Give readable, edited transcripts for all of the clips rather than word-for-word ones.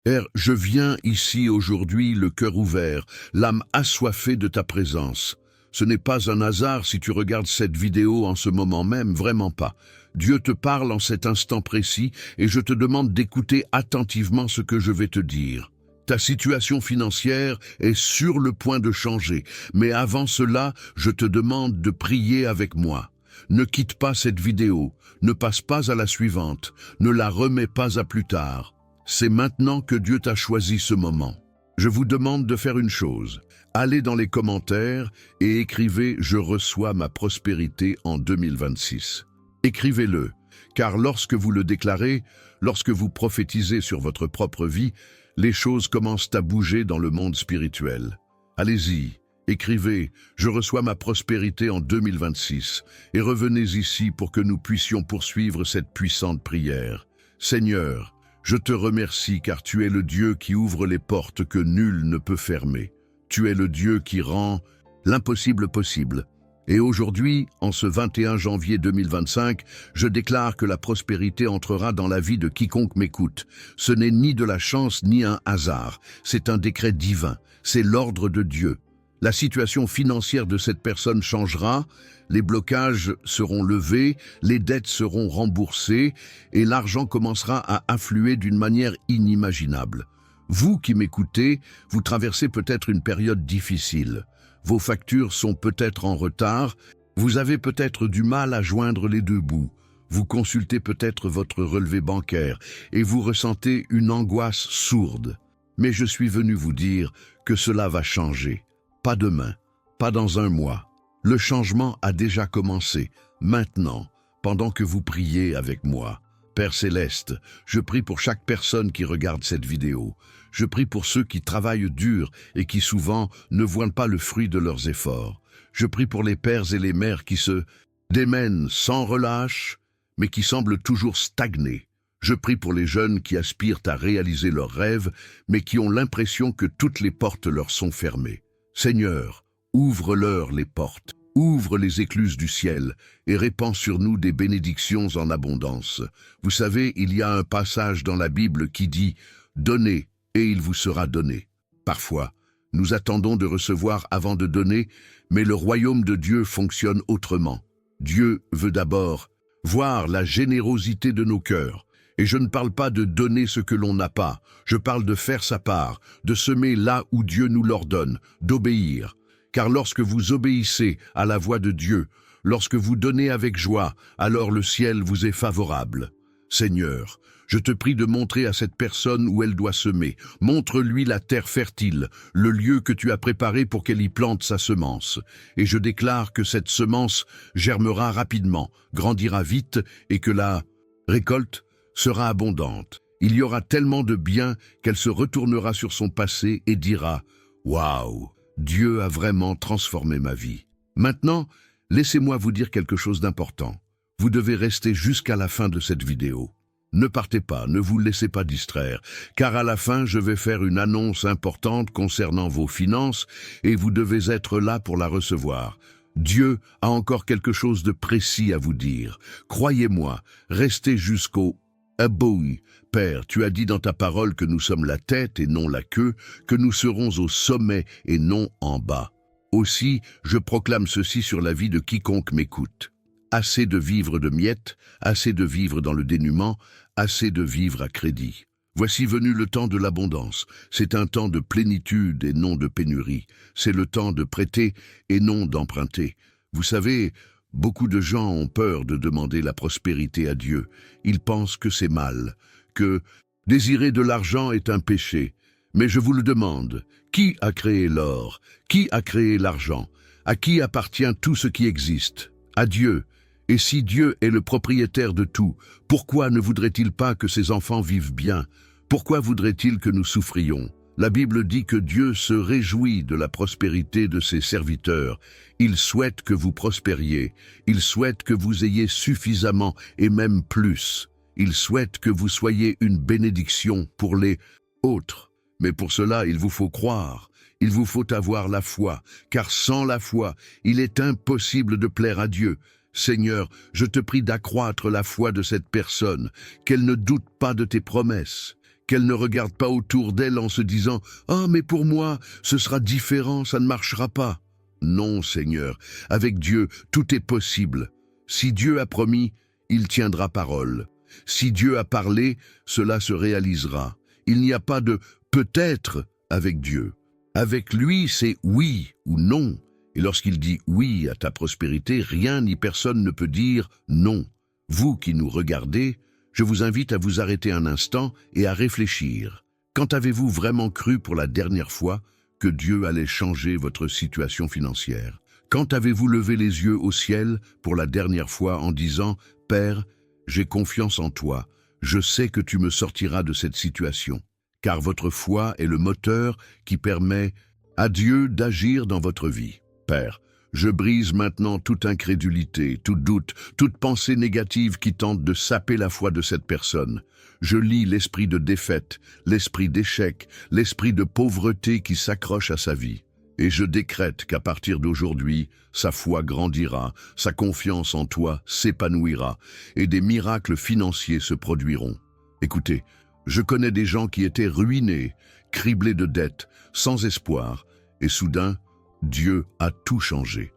Père, je viens ici aujourd'hui le cœur ouvert, l'âme assoiffée de ta présence. Ce n'est pas un hasard si tu regardes cette vidéo en ce moment même, vraiment pas. Dieu te parle en cet instant précis et je te demande d'écouter attentivement ce que je vais te dire. Ta situation financière est sur le point de changer, mais avant cela, je te demande de prier avec moi. Ne quitte pas cette vidéo, ne passe pas à la suivante, ne la remets pas à plus tard. C'est maintenant que Dieu t'a choisi ce moment. Je vous demande de faire une chose. Allez dans les commentaires et écrivez « Je reçois ma prospérité en 2026 ». Écrivez-le, car lorsque vous le déclarez, lorsque vous prophétisez sur votre propre vie, les choses commencent à bouger dans le monde spirituel. Allez-y, écrivez « Je reçois ma prospérité en 2026 » et revenez ici pour que nous puissions poursuivre cette puissante prière. Seigneur, je te remercie car tu es le Dieu qui ouvre les portes que nul ne peut fermer. Tu es le Dieu qui rend l'impossible possible. Et aujourd'hui, en ce 21 janvier 2025, je déclare que la prospérité entrera dans la vie de quiconque m'écoute. Ce n'est ni de la chance ni un hasard, c'est un décret divin, c'est l'ordre de Dieu. La situation financière de cette personne changera, les blocages seront levés, les dettes seront remboursées et l'argent commencera à affluer d'une manière inimaginable. Vous qui m'écoutez, vous traversez peut-être une période difficile. Vos factures sont peut-être en retard, vous avez peut-être du mal à joindre les deux bouts. Vous consultez peut-être votre relevé bancaire et vous ressentez une angoisse sourde. Mais je suis venu vous dire que cela va changer. Pas demain, pas dans un mois. Le changement a déjà commencé, maintenant, pendant que vous priez avec moi. Père Céleste, je prie pour chaque personne qui regarde cette vidéo. Je prie pour ceux qui travaillent dur et qui souvent ne voient pas le fruit de leurs efforts. Je prie pour les pères et les mères qui se démènent sans relâche, mais qui semblent toujours stagner. Je prie pour les jeunes qui aspirent à réaliser leurs rêves, mais qui ont l'impression que toutes les portes leur sont fermées. Seigneur, ouvre-leur les portes, ouvre les écluses du ciel et répands sur nous des bénédictions en abondance. Vous savez, il y a un passage dans la Bible qui dit « Donnez et il vous sera donné ». Parfois, nous attendons de recevoir avant de donner, mais le royaume de Dieu fonctionne autrement. Dieu veut d'abord voir la générosité de nos cœurs. Et je ne parle pas de donner ce que l'on n'a pas, je parle de faire sa part, de semer là où Dieu nous l'ordonne, d'obéir. Car lorsque vous obéissez à la voix de Dieu, lorsque vous donnez avec joie, alors le ciel vous est favorable. Seigneur, je te prie de montrer à cette personne où elle doit semer. Montre-lui la terre fertile, le lieu que tu as préparé pour qu'elle y plante sa semence. Et je déclare que cette semence germera rapidement, grandira vite et que la récolte sera abondante. Il y aura tellement de bien qu'elle se retournera sur son passé et dira « Waouh, Dieu a vraiment transformé ma vie ». Maintenant, laissez-moi vous dire quelque chose d'important. Vous devez rester jusqu'à la fin de cette vidéo. Ne partez pas, ne vous laissez pas distraire, car à la fin, je vais faire une annonce importante concernant vos finances et vous devez être là pour la recevoir. Dieu a encore quelque chose de précis à vous dire. Croyez-moi, restez jusqu'au bout. Père, tu as dit dans ta parole que nous sommes la tête et non la queue, que nous serons au sommet et non en bas. Aussi, je proclame ceci sur la vie de quiconque m'écoute. Assez de vivre de miettes, assez de vivre dans le dénuement, assez de vivre à crédit. Voici venu le temps de l'abondance. C'est un temps de plénitude et non de pénurie. C'est le temps de prêter et non d'emprunter. Vous savez, beaucoup de gens ont peur de demander la prospérité à Dieu. Ils pensent que c'est mal, que désirer de l'argent est un péché. Mais je vous le demande, qui a créé l'or? Qui a créé l'argent? À qui appartient tout ce qui existe? À Dieu. Et si Dieu est le propriétaire de tout, pourquoi ne voudrait-il pas que ses enfants vivent bien? Pourquoi voudrait-il que nous souffrions? La Bible dit que Dieu se réjouit de la prospérité de ses serviteurs. Il souhaite que vous prospériez. Il souhaite que vous ayez suffisamment et même plus. Il souhaite que vous soyez une bénédiction pour les autres. Mais pour cela, il vous faut croire. Il vous faut avoir la foi, car sans la foi, il est impossible de plaire à Dieu. Seigneur, je te prie d'accroître la foi de cette personne, qu'elle ne doute pas de tes promesses, qu'elle ne regarde pas autour d'elle en se disant « Ah, mais pour moi, ce sera différent, ça ne marchera pas ». Non, Seigneur, avec Dieu, tout est possible. Si Dieu a promis, il tiendra parole. Si Dieu a parlé, cela se réalisera. Il n'y a pas de « peut-être » avec Dieu. Avec lui, c'est « oui » ou « non ». Et lorsqu'il dit « oui » à ta prospérité, rien ni personne ne peut dire « non ». Vous qui nous regardez, je vous invite à vous arrêter un instant et à réfléchir. Quand avez-vous vraiment cru pour la dernière fois que Dieu allait changer votre situation financière? Quand avez-vous levé les yeux au ciel pour la dernière fois en disant « Père, j'ai confiance en toi, je sais que tu me sortiras de cette situation ». Car votre foi est le moteur qui permet à Dieu d'agir dans votre vie. Père, je brise maintenant toute incrédulité, tout doute, toute pensée négative qui tente de saper la foi de cette personne. Je lis l'esprit de défaite, l'esprit d'échec, l'esprit de pauvreté qui s'accroche à sa vie. Et je décrète qu'à partir d'aujourd'hui, sa foi grandira, sa confiance en toi s'épanouira, et des miracles financiers se produiront. Écoutez, je connais des gens qui étaient ruinés, criblés de dettes, sans espoir, et soudain, Dieu a tout changé.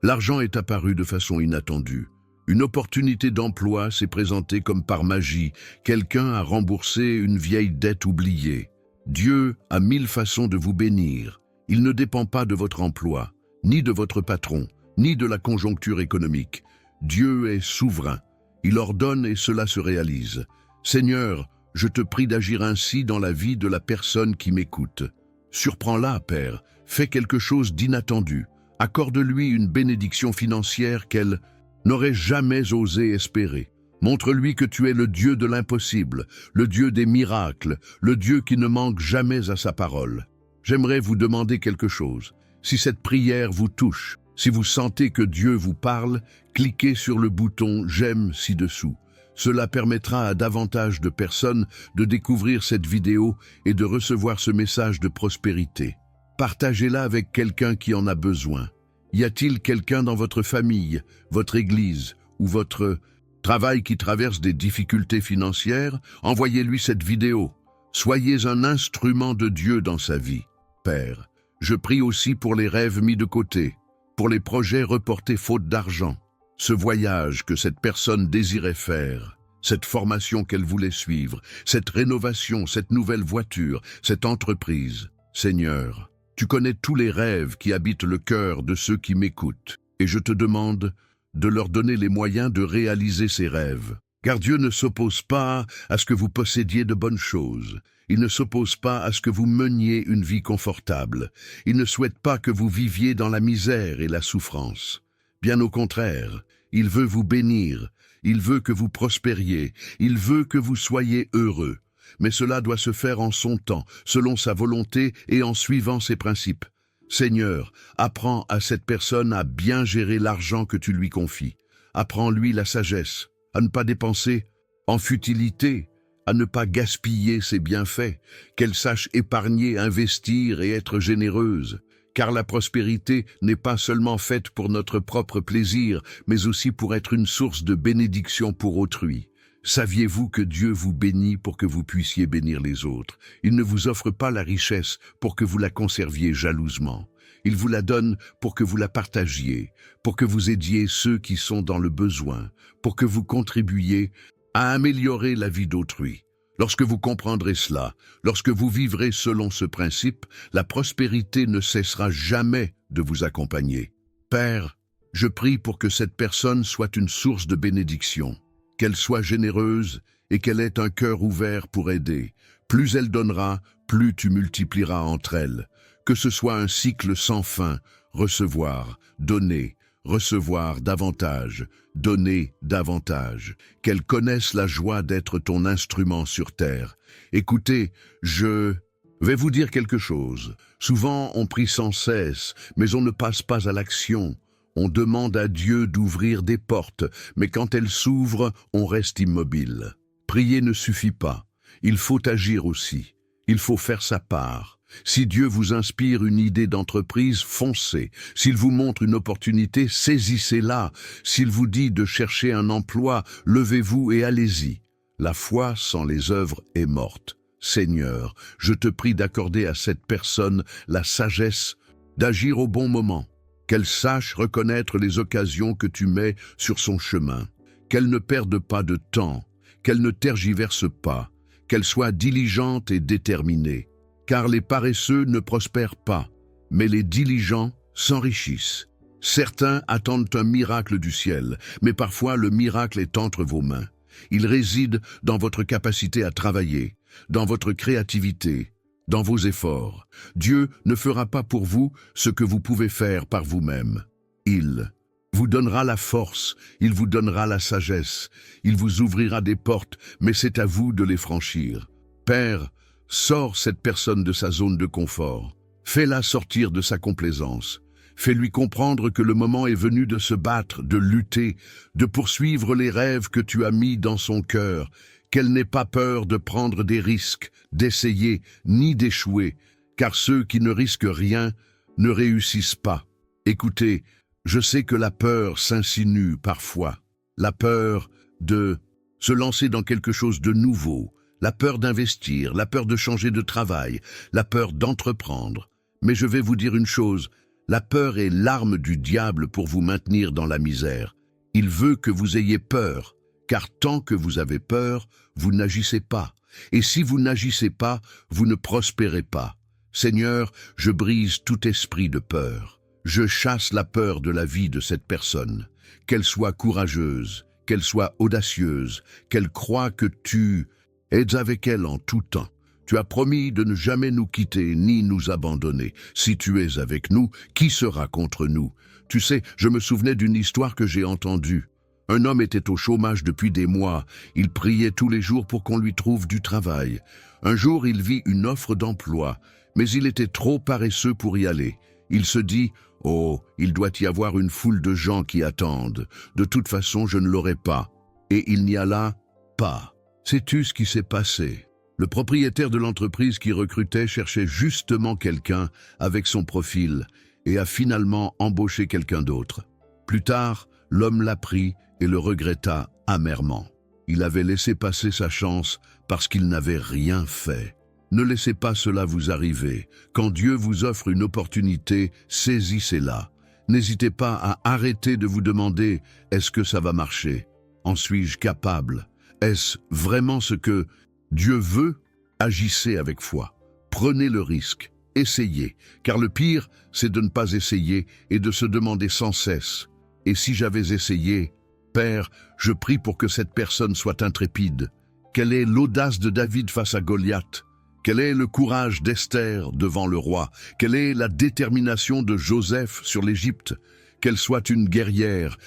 L'argent est apparu de façon inattendue. Une opportunité d'emploi s'est présentée comme par magie. Quelqu'un a remboursé une vieille dette oubliée. Dieu a 1000 façons de vous bénir. Il ne dépend pas de votre emploi, ni de votre patron, ni de la conjoncture économique. Dieu est souverain. Il ordonne et cela se réalise. Seigneur, je te prie d'agir ainsi dans la vie de la personne qui m'écoute. Surprends-la, Père. Fais quelque chose d'inattendu. Accorde-lui une bénédiction financière qu'elle n'aurait jamais osé espérer. Montre-lui que tu es le Dieu de l'impossible, le Dieu des miracles, le Dieu qui ne manque jamais à sa parole. J'aimerais vous demander quelque chose. Si cette prière vous touche, si vous sentez que Dieu vous parle, cliquez sur le bouton « J'aime » ci-dessous. Cela permettra à davantage de personnes de découvrir cette vidéo et de recevoir ce message de prospérité. Partagez-la avec quelqu'un qui en a besoin. Y a-t-il quelqu'un dans votre famille, votre église ou votre travail qui traverse des difficultés financières? Envoyez-lui cette vidéo. Soyez un instrument de Dieu dans sa vie. Père, je prie aussi pour les rêves mis de côté, pour les projets reportés faute d'argent, ce voyage que cette personne désirait faire, cette formation qu'elle voulait suivre, cette rénovation, cette nouvelle voiture, cette entreprise. Seigneur, tu connais tous les rêves qui habitent le cœur de ceux qui m'écoutent, et je te demande de leur donner les moyens de réaliser ces rêves. Car Dieu ne s'oppose pas à ce que vous possédiez de bonnes choses. Il ne s'oppose pas à ce que vous meniez une vie confortable. Il ne souhaite pas que vous viviez dans la misère et la souffrance. Bien au contraire, il veut vous bénir, il veut que vous prospériez, il veut que vous soyez heureux. Mais cela doit se faire en son temps, selon sa volonté et en suivant ses principes. Seigneur, apprends à cette personne à bien gérer l'argent que tu lui confies. Apprends-lui la sagesse, à ne pas dépenser en futilité, à ne pas gaspiller ses bienfaits, qu'elle sache épargner, investir et être généreuse. Car la prospérité n'est pas seulement faite pour notre propre plaisir, mais aussi pour être une source de bénédiction pour autrui. Saviez-vous que Dieu vous bénit pour que vous puissiez bénir les autres? Il ne vous offre pas la richesse pour que vous la conserviez jalousement. Il vous la donne pour que vous la partagiez, pour que vous aidiez ceux qui sont dans le besoin, pour que vous contribuiez à améliorer la vie d'autrui. Lorsque vous comprendrez cela, lorsque vous vivrez selon ce principe, la prospérité ne cessera jamais de vous accompagner. Père, je prie pour que cette personne soit une source de bénédiction, qu'elle soit généreuse et qu'elle ait un cœur ouvert pour aider. Plus elle donnera, plus tu multiplieras entre elles. Que ce soit un cycle sans fin, recevoir, donner, recevoir davantage, donner davantage. Qu'elle connaisse la joie d'être ton instrument sur terre. Écoutez, je vais vous dire quelque chose. Souvent, on prie sans cesse, mais on ne passe pas à l'action. On demande à Dieu d'ouvrir des portes, mais quand elles s'ouvrent, on reste immobile. Prier ne suffit pas. Il faut agir aussi. Il faut faire sa part. Si Dieu vous inspire une idée d'entreprise, foncez. S'il vous montre une opportunité, saisissez-la. S'il vous dit de chercher un emploi, levez-vous et allez-y. La foi sans les œuvres est morte. Seigneur, je te prie d'accorder à cette personne la sagesse d'agir au bon moment, qu'elle sache reconnaître les occasions que tu mets sur son chemin, qu'elle ne perde pas de temps, qu'elle ne tergiverse pas, qu'elle soit diligente et déterminée, car les paresseux ne prospèrent pas, mais les diligents s'enrichissent. Certains attendent un miracle du ciel, mais parfois le miracle est entre vos mains. Il réside dans votre capacité à travailler, dans votre créativité, dans vos efforts. Dieu ne fera pas pour vous ce que vous pouvez faire par vous-même. Il vous donnera la force, il vous donnera la sagesse, il vous ouvrira des portes, mais c'est à vous de les franchir. Père, sors cette personne de sa zone de confort. Fais-la sortir de sa complaisance. Fais-lui comprendre que le moment est venu de se battre, de lutter, de poursuivre les rêves que tu as mis dans son cœur, qu'elle n'ait pas peur de prendre des risques, d'essayer, ni d'échouer, car ceux qui ne risquent rien ne réussissent pas. Écoutez, je sais que la peur s'insinue parfois, la peur de se lancer dans quelque chose de nouveau, la peur d'investir, la peur de changer de travail, la peur d'entreprendre. Mais je vais vous dire une chose, la peur est l'arme du diable pour vous maintenir dans la misère. Il veut que vous ayez peur, car tant que vous avez peur, vous n'agissez pas. Et si vous n'agissez pas, vous ne prospérez pas. Seigneur, je brise tout esprit de peur. Je chasse la peur de la vie de cette personne. Qu'elle soit courageuse, qu'elle soit audacieuse, qu'elle croie que tu es avec elle en tout temps. Tu as promis de ne jamais nous quitter ni nous abandonner. Si tu es avec nous, qui sera contre nous? Tu sais, je me souvenais d'une histoire que j'ai entendue. Un homme était au chômage depuis des mois. Il priait tous les jours pour qu'on lui trouve du travail. Un jour, il vit une offre d'emploi, mais il était trop paresseux pour y aller. Il se dit « Oh, il doit y avoir une foule de gens qui attendent. De toute façon, je ne l'aurai pas. » Et il n'y alla pas. Sais-tu ce qui s'est passé? Le propriétaire de l'entreprise qui recrutait cherchait justement quelqu'un avec son profil et a finalement embauché quelqu'un d'autre. Plus tard, l'homme l'a pris et le regretta amèrement. Il avait laissé passer sa chance parce qu'il n'avait rien fait. Ne laissez pas cela vous arriver. Quand Dieu vous offre une opportunité, saisissez-la. N'hésitez pas à arrêter de vous demander « Est-ce que ça va marcher? En suis-je capable? Est-ce vraiment ce que Dieu veut? » Agissez avec foi. Prenez le risque. Essayez. Car le pire, c'est de ne pas essayer et de se demander sans cesse « Et si j'avais essayé? » Père, je prie pour que cette personne soit intrépide. Quelle est l'audace de David face à Goliath? Quel est le courage d'Esther devant le roi? Quelle est la détermination de Joseph sur l'Égypte? Qu'elle soit une guerrière,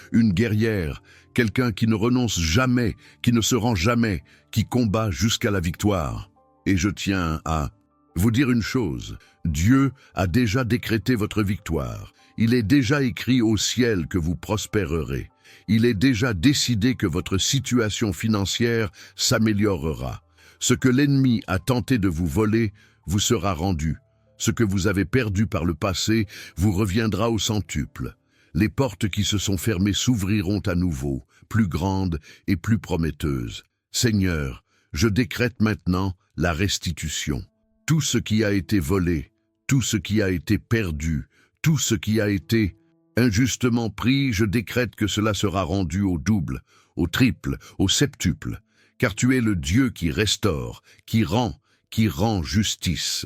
quelqu'un qui ne renonce jamais, qui ne se rend jamais, qui combat jusqu'à la victoire. Et je tiens à vous dire une chose, Dieu a déjà décrété votre victoire. Il est déjà écrit au ciel que vous prospérerez. Il est déjà décidé que votre situation financière s'améliorera. Ce que l'ennemi a tenté de vous voler vous sera rendu. Ce que vous avez perdu par le passé vous reviendra au centuple. Les portes qui se sont fermées s'ouvriront à nouveau, plus grandes et plus prometteuses. Seigneur, je décrète maintenant la restitution. Tout ce qui a été volé, tout ce qui a été perdu, tout ce qui a été injustement pris, je décrète que cela sera rendu au double, au triple, au septuple. Car tu es le Dieu qui restaure, qui rend justice.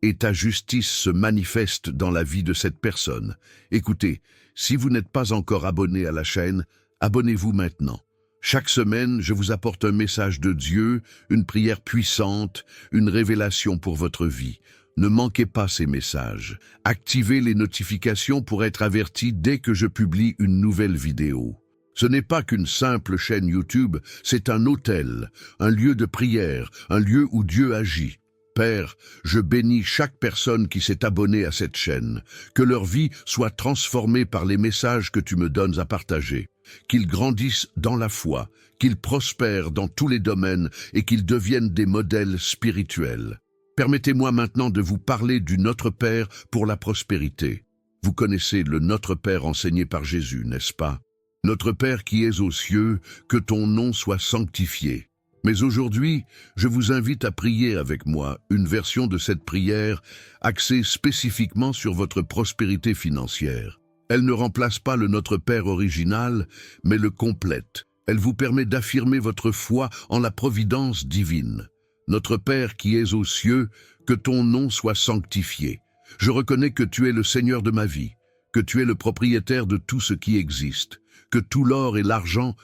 Et ta justice se manifeste dans la vie de cette personne. Écoutez, si vous n'êtes pas encore abonné à la chaîne, abonnez-vous maintenant. Chaque semaine, je vous apporte un message de Dieu, une prière puissante, une révélation pour votre vie. Ne manquez pas ces messages. Activez les notifications pour être averti dès que je publie une nouvelle vidéo. Ce n'est pas qu'une simple chaîne YouTube, c'est un autel, un lieu de prière, un lieu où Dieu agit. Père, je bénis chaque personne qui s'est abonnée à cette chaîne, que leur vie soit transformée par les messages que tu me donnes à partager, qu'ils grandissent dans la foi, qu'ils prospèrent dans tous les domaines et qu'ils deviennent des modèles spirituels. Permettez-moi maintenant de vous parler du Notre Père pour la prospérité. Vous connaissez le Notre Père enseigné par Jésus, n'est-ce pas? Notre Père qui es aux cieux, que ton nom soit sanctifié. Mais aujourd'hui, je vous invite à prier avec moi une version de cette prière axée spécifiquement sur votre prospérité financière. Elle ne remplace pas le Notre Père original, mais le complète. Elle vous permet d'affirmer votre foi en la providence divine. Notre Père qui es aux cieux, que ton nom soit sanctifié. Je reconnais que tu es le Seigneur de ma vie, que tu es le propriétaire de tout ce qui existe, que tout l'or et l'argent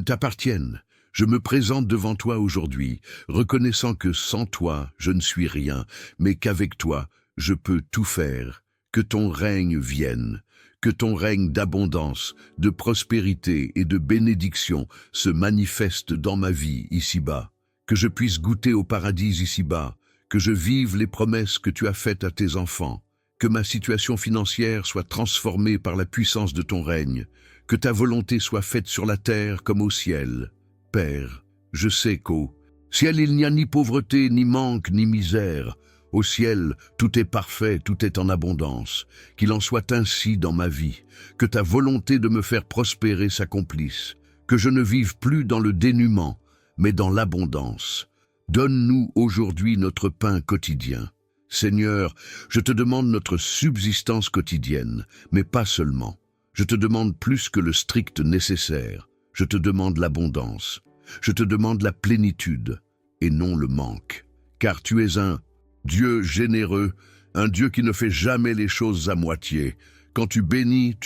t'appartiennent. Je me présente devant toi aujourd'hui, reconnaissant que sans toi, je ne suis rien, mais qu'avec toi, je peux tout faire. Que ton règne vienne, que ton règne d'abondance, de prospérité et de bénédiction se manifeste dans ma vie ici-bas. Que je puisse goûter au paradis ici-bas, que je vive les promesses que tu as faites à tes enfants, que ma situation financière soit transformée par la puissance de ton règne, que ta volonté soit faite sur la terre comme au ciel. Père, je sais qu'au ciel il n'y a ni pauvreté, ni manque, ni misère. Au ciel, tout est parfait, tout est en abondance. Qu'il en soit ainsi dans ma vie, que ta volonté de me faire prospérer s'accomplisse, que je ne vive plus dans le dénuement, mais dans l'abondance. Donne-nous aujourd'hui notre pain quotidien. Seigneur, je te demande notre subsistance quotidienne, mais pas seulement. Je te demande plus que le strict nécessaire. Je te demande l'abondance. Je te demande la plénitude, et non le manque. Car tu es un Dieu généreux, un Dieu qui ne fait jamais les choses à moitié. Quand tu bénis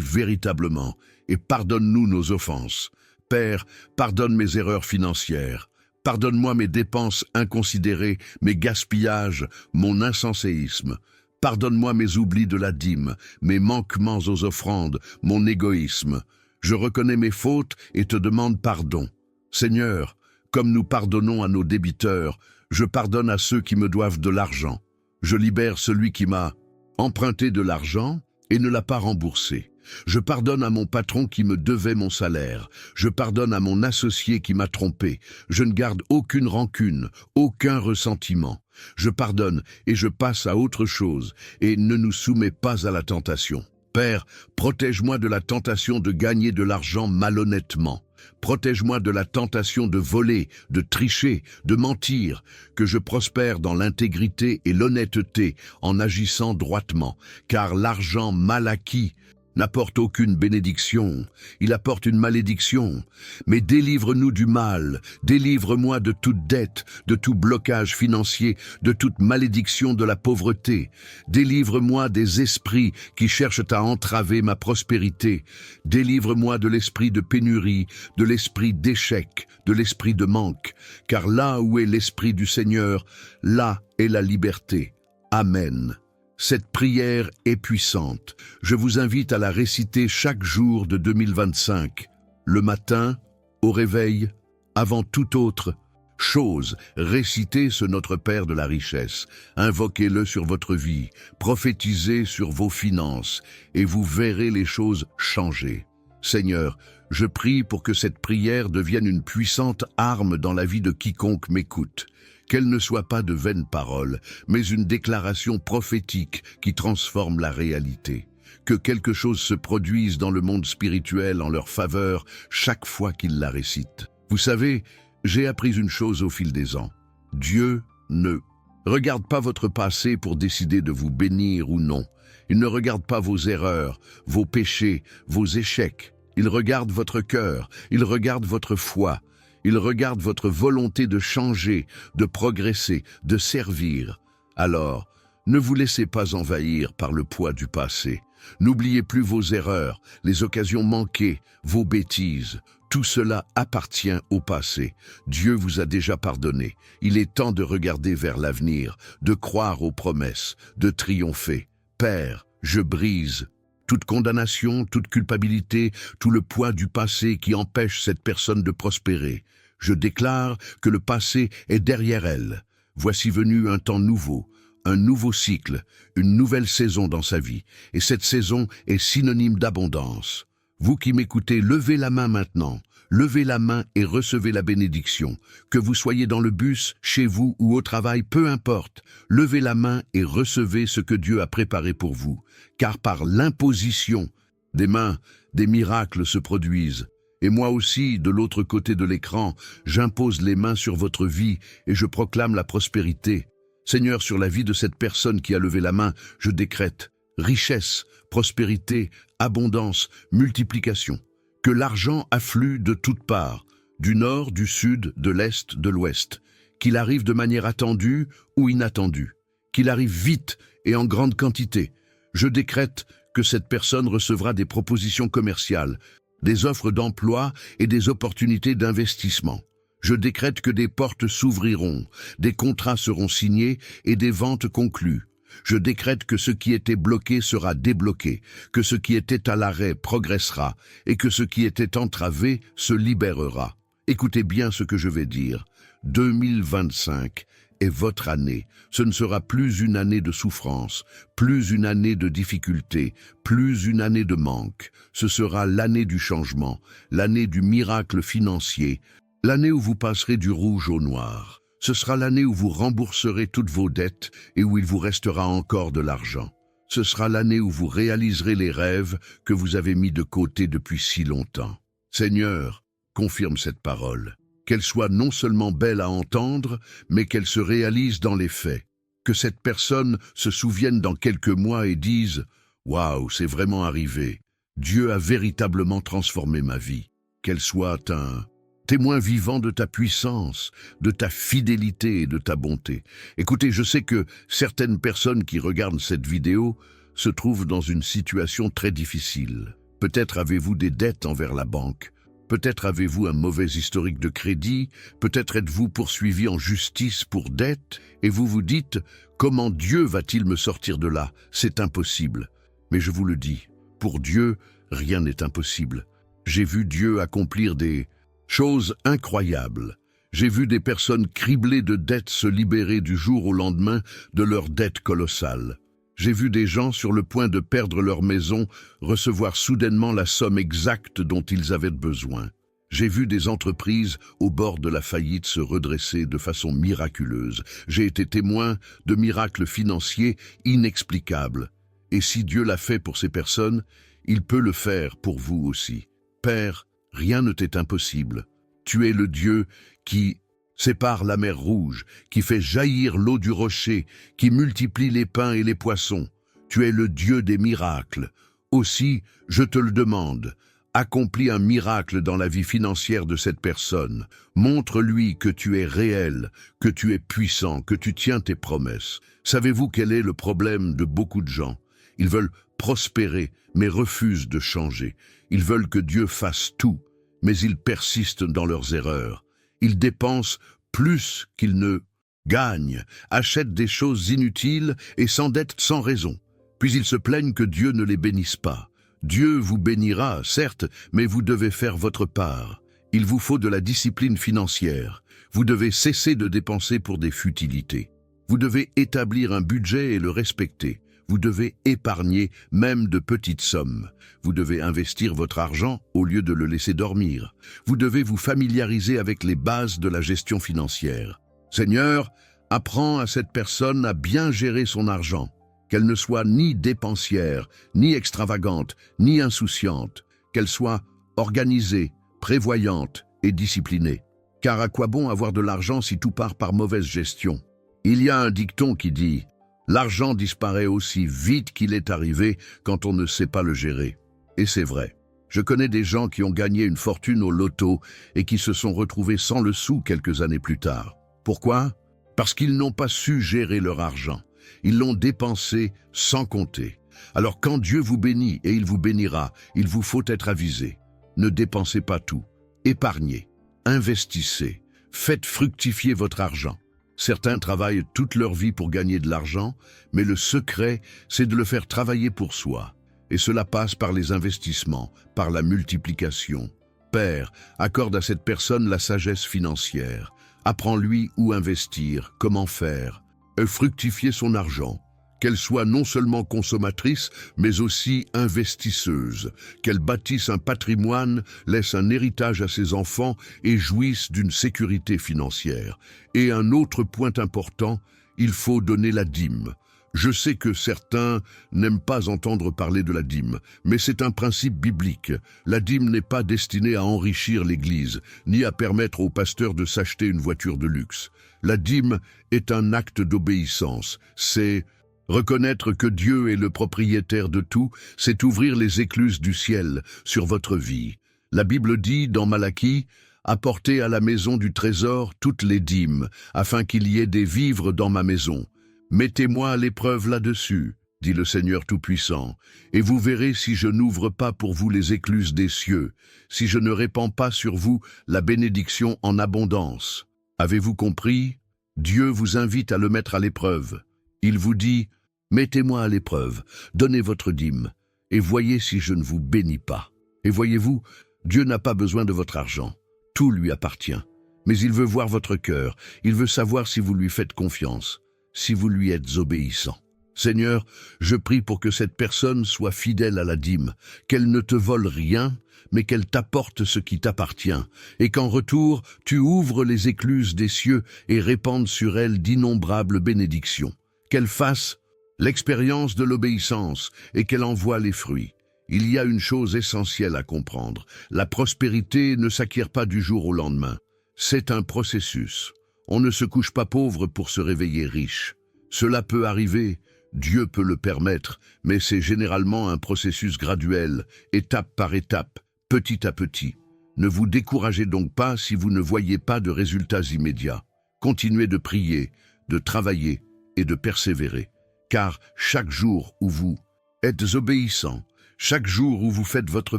véritablement, et pardonne-nous nos offenses. Père, pardonne mes erreurs financières. Pardonne-moi mes dépenses inconsidérées, mes gaspillages, mon insenséisme. Pardonne-moi mes oublis de la dîme, mes manquements aux offrandes, mon égoïsme. Je reconnais mes fautes et te demande pardon. Seigneur, comme nous pardonnons à nos débiteurs, je pardonne à ceux qui me doivent de l'argent. Je libère celui qui m'a emprunté de l'argent et ne l'a pas remboursé. Je pardonne à mon patron qui me devait mon salaire. Je pardonne à mon associé qui m'a trompé. Je ne garde aucune rancune, aucun ressentiment. Je pardonne et je passe à autre chose et ne nous soumets pas à la tentation. Père, protège-moi de la tentation de gagner de l'argent malhonnêtement. Protège-moi de la tentation de voler, de tricher, de mentir, que je prospère dans l'intégrité et l'honnêteté en agissant droitement, car l'argent mal acquis n'apporte aucune bénédiction, il apporte une malédiction. Mais délivre-nous du mal, délivre-moi de toute dette, de tout blocage financier, de toute malédiction de la pauvreté. Délivre-moi des esprits qui cherchent à entraver ma prospérité. Délivre-moi de l'esprit de pénurie, de l'esprit d'échec, de l'esprit de manque. Car là où est l'esprit du Seigneur, là est la liberté. Amen. Cette prière est puissante. Je vous invite à la réciter chaque jour de 2025. Le matin, au réveil, avant toute autre chose, récitez ce Notre Père de la richesse. Invoquez-le sur votre vie, prophétisez sur vos finances, et vous verrez les choses changer. Seigneur, je prie pour que cette prière devienne une puissante arme dans la vie de quiconque m'écoute. Qu'elle ne soit pas de vaines paroles, mais une déclaration prophétique qui transforme la réalité. Que quelque chose se produise dans le monde spirituel en leur faveur chaque fois qu'ils la récitent. Vous savez, j'ai appris une chose au fil des ans. Dieu ne regarde pas votre passé pour décider de vous bénir ou non. Il ne regarde pas vos erreurs, vos péchés, vos échecs. Il regarde votre cœur, il regarde votre foi. Il regarde votre volonté de changer, de progresser, de servir. Alors, ne vous laissez pas envahir par le poids du passé. N'oubliez plus vos erreurs, les occasions manquées, vos bêtises. Tout cela appartient au passé. Dieu vous a déjà pardonné. Il est temps de regarder vers l'avenir, de croire aux promesses, de triompher. Père, je brise toute condamnation, toute culpabilité, tout le poids du passé qui empêche cette personne de prospérer. Je déclare que le passé est derrière elle. Voici venu un temps nouveau, un nouveau cycle, une nouvelle saison dans sa vie. Et cette saison est synonyme d'abondance. Vous qui m'écoutez, levez la main maintenant. Levez la main et recevez la bénédiction. Que vous soyez dans le bus, chez vous ou au travail, peu importe. Levez la main et recevez ce que Dieu a préparé pour vous. Car par l'imposition des mains, des miracles se produisent. Et moi aussi, de l'autre côté de l'écran, j'impose les mains sur votre vie et je proclame la prospérité. Seigneur, sur la vie de cette personne qui a levé la main, je décrète richesse, prospérité, abondance, multiplication. Que l'argent afflue de toutes parts, du nord, du sud, de l'est, de l'ouest. Qu'il arrive de manière attendue ou inattendue. Qu'il arrive vite et en grande quantité. Je décrète que cette personne recevra des propositions commerciales, des offres d'emploi et des opportunités d'investissement. Je décrète que des portes s'ouvriront, des contrats seront signés et des ventes conclues. Je décrète que ce qui était bloqué sera débloqué, que ce qui était à l'arrêt progressera et que ce qui était entravé se libérera. Écoutez bien ce que je vais dire. 2025 est votre année. Ce ne sera plus une année de souffrance, plus une année de difficulté, plus une année de manque. Ce sera l'année du changement, l'année du miracle financier, l'année où vous passerez du rouge au noir. Ce sera l'année où vous rembourserez toutes vos dettes et où il vous restera encore de l'argent. Ce sera l'année où vous réaliserez les rêves que vous avez mis de côté depuis si longtemps. Seigneur, confirme cette parole. Qu'elle soit non seulement belle à entendre, mais qu'elle se réalise dans les faits. Que cette personne se souvienne dans quelques mois et dise « Waouh, c'est vraiment arrivé. Dieu a véritablement transformé ma vie. » Qu'elle soit un témoin vivant de ta puissance, de ta fidélité et de ta bonté. Écoutez, je sais que certaines personnes qui regardent cette vidéo se trouvent dans une situation très difficile. Peut-être avez-vous des dettes envers la banque. Peut-être avez-vous un mauvais historique de crédit, peut-être êtes-vous poursuivi en justice pour dette, et vous vous dites « Comment Dieu va-t-il me sortir de là? C'est impossible. » Mais je vous le dis, pour Dieu, rien n'est impossible. J'ai vu Dieu accomplir des choses incroyables. J'ai vu des personnes criblées de dettes se libérer du jour au lendemain de leurs dettes colossales. J'ai vu des gens sur le point de perdre leur maison recevoir soudainement la somme exacte dont ils avaient besoin. J'ai vu des entreprises au bord de la faillite se redresser de façon miraculeuse. J'ai été témoin de miracles financiers inexplicables. Et si Dieu l'a fait pour ces personnes, il peut le faire pour vous aussi. Père, rien ne t'est impossible. Tu es le Dieu qui sépare la mer Rouge, qui fait jaillir l'eau du rocher, qui multiplie les pains et les poissons. Tu es le Dieu des miracles. Aussi, je te le demande, accomplis un miracle dans la vie financière de cette personne. Montre-lui que tu es réel, que tu es puissant, que tu tiens tes promesses. Savez-vous quel est le problème de beaucoup de gens? Ils veulent prospérer, mais refusent de changer. Ils veulent que Dieu fasse tout, mais ils persistent dans leurs erreurs. Ils dépensent plus qu'ils ne gagnent, achètent des choses inutiles et s'endettent sans raison. Puis ils se plaignent que Dieu ne les bénisse pas. Dieu vous bénira, certes, mais vous devez faire votre part. Il vous faut de la discipline financière. Vous devez cesser de dépenser pour des futilités. Vous devez établir un budget et le respecter. Vous devez épargner, même de petites sommes. Vous devez investir votre argent au lieu de le laisser dormir. Vous devez vous familiariser avec les bases de la gestion financière. Seigneur, apprends à cette personne à bien gérer son argent, qu'elle ne soit ni dépensière, ni extravagante, ni insouciante, qu'elle soit organisée, prévoyante et disciplinée. Car à quoi bon avoir de l'argent si tout part par mauvaise gestion? Il y a un dicton qui dit « L'argent disparaît aussi vite qu'il est arrivé quand on ne sait pas le gérer ». Et c'est vrai. Je connais des gens qui ont gagné une fortune au loto et qui se sont retrouvés sans le sou quelques années plus tard. Pourquoi? Parce qu'ils n'ont pas su gérer leur argent. Ils l'ont dépensé sans compter. Alors quand Dieu vous bénit, et il vous bénira, il vous faut être avisé. Ne dépensez pas tout. Épargnez. Investissez. Faites fructifier votre argent. Certains travaillent toute leur vie pour gagner de l'argent, mais le secret, c'est de le faire travailler pour soi. Et cela passe par les investissements, par la multiplication. Père, accorde à cette personne la sagesse financière. Apprends-lui où investir, comment faire, et fructifier son argent. Qu'elle soit non seulement consommatrice, mais aussi investisseuse. Qu'elle bâtisse un patrimoine, laisse un héritage à ses enfants et jouisse d'une sécurité financière. Et un autre point important, il faut donner la dîme. Je sais que certains n'aiment pas entendre parler de la dîme, mais c'est un principe biblique. La dîme n'est pas destinée à enrichir l'Église, ni à permettre aux pasteurs de s'acheter une voiture de luxe. La dîme est un acte d'obéissance. C'est reconnaître que Dieu est le propriétaire de tout, c'est ouvrir les écluses du ciel sur votre vie. La Bible dit dans Malachie, « Apportez à la maison du trésor toutes les dîmes, afin qu'il y ait des vivres dans ma maison. » Mettez-moi à l'épreuve là-dessus, dit le Seigneur Tout-Puissant, et vous verrez si je n'ouvre pas pour vous les écluses des cieux, si je ne répands pas sur vous la bénédiction en abondance. Avez-vous compris? Dieu vous invite à le mettre à l'épreuve. Il vous dit, mettez-moi à l'épreuve, donnez votre dîme, et voyez si je ne vous bénis pas. Et voyez-vous, Dieu n'a pas besoin de votre argent, tout lui appartient. Mais il veut voir votre cœur, il veut savoir si vous lui faites confiance, si vous lui êtes obéissant. Seigneur, je prie pour que cette personne soit fidèle à la dîme, qu'elle ne te vole rien, mais qu'elle t'apporte ce qui t'appartient, et qu'en retour, tu ouvres les écluses des cieux et répandes sur elle d'innombrables bénédictions. Qu'elle fasse l'expérience de l'obéissance et qu'elle en voie les fruits. Il y a une chose essentielle à comprendre. La prospérité ne s'acquiert pas du jour au lendemain. C'est un processus. On ne se couche pas pauvre pour se réveiller riche. Cela peut arriver, Dieu peut le permettre, mais c'est généralement un processus graduel, étape par étape, petit à petit. Ne vous découragez donc pas si vous ne voyez pas de résultats immédiats. Continuez de prier, de travailler et de persévérer. Car chaque jour où vous êtes obéissant, chaque jour où vous faites votre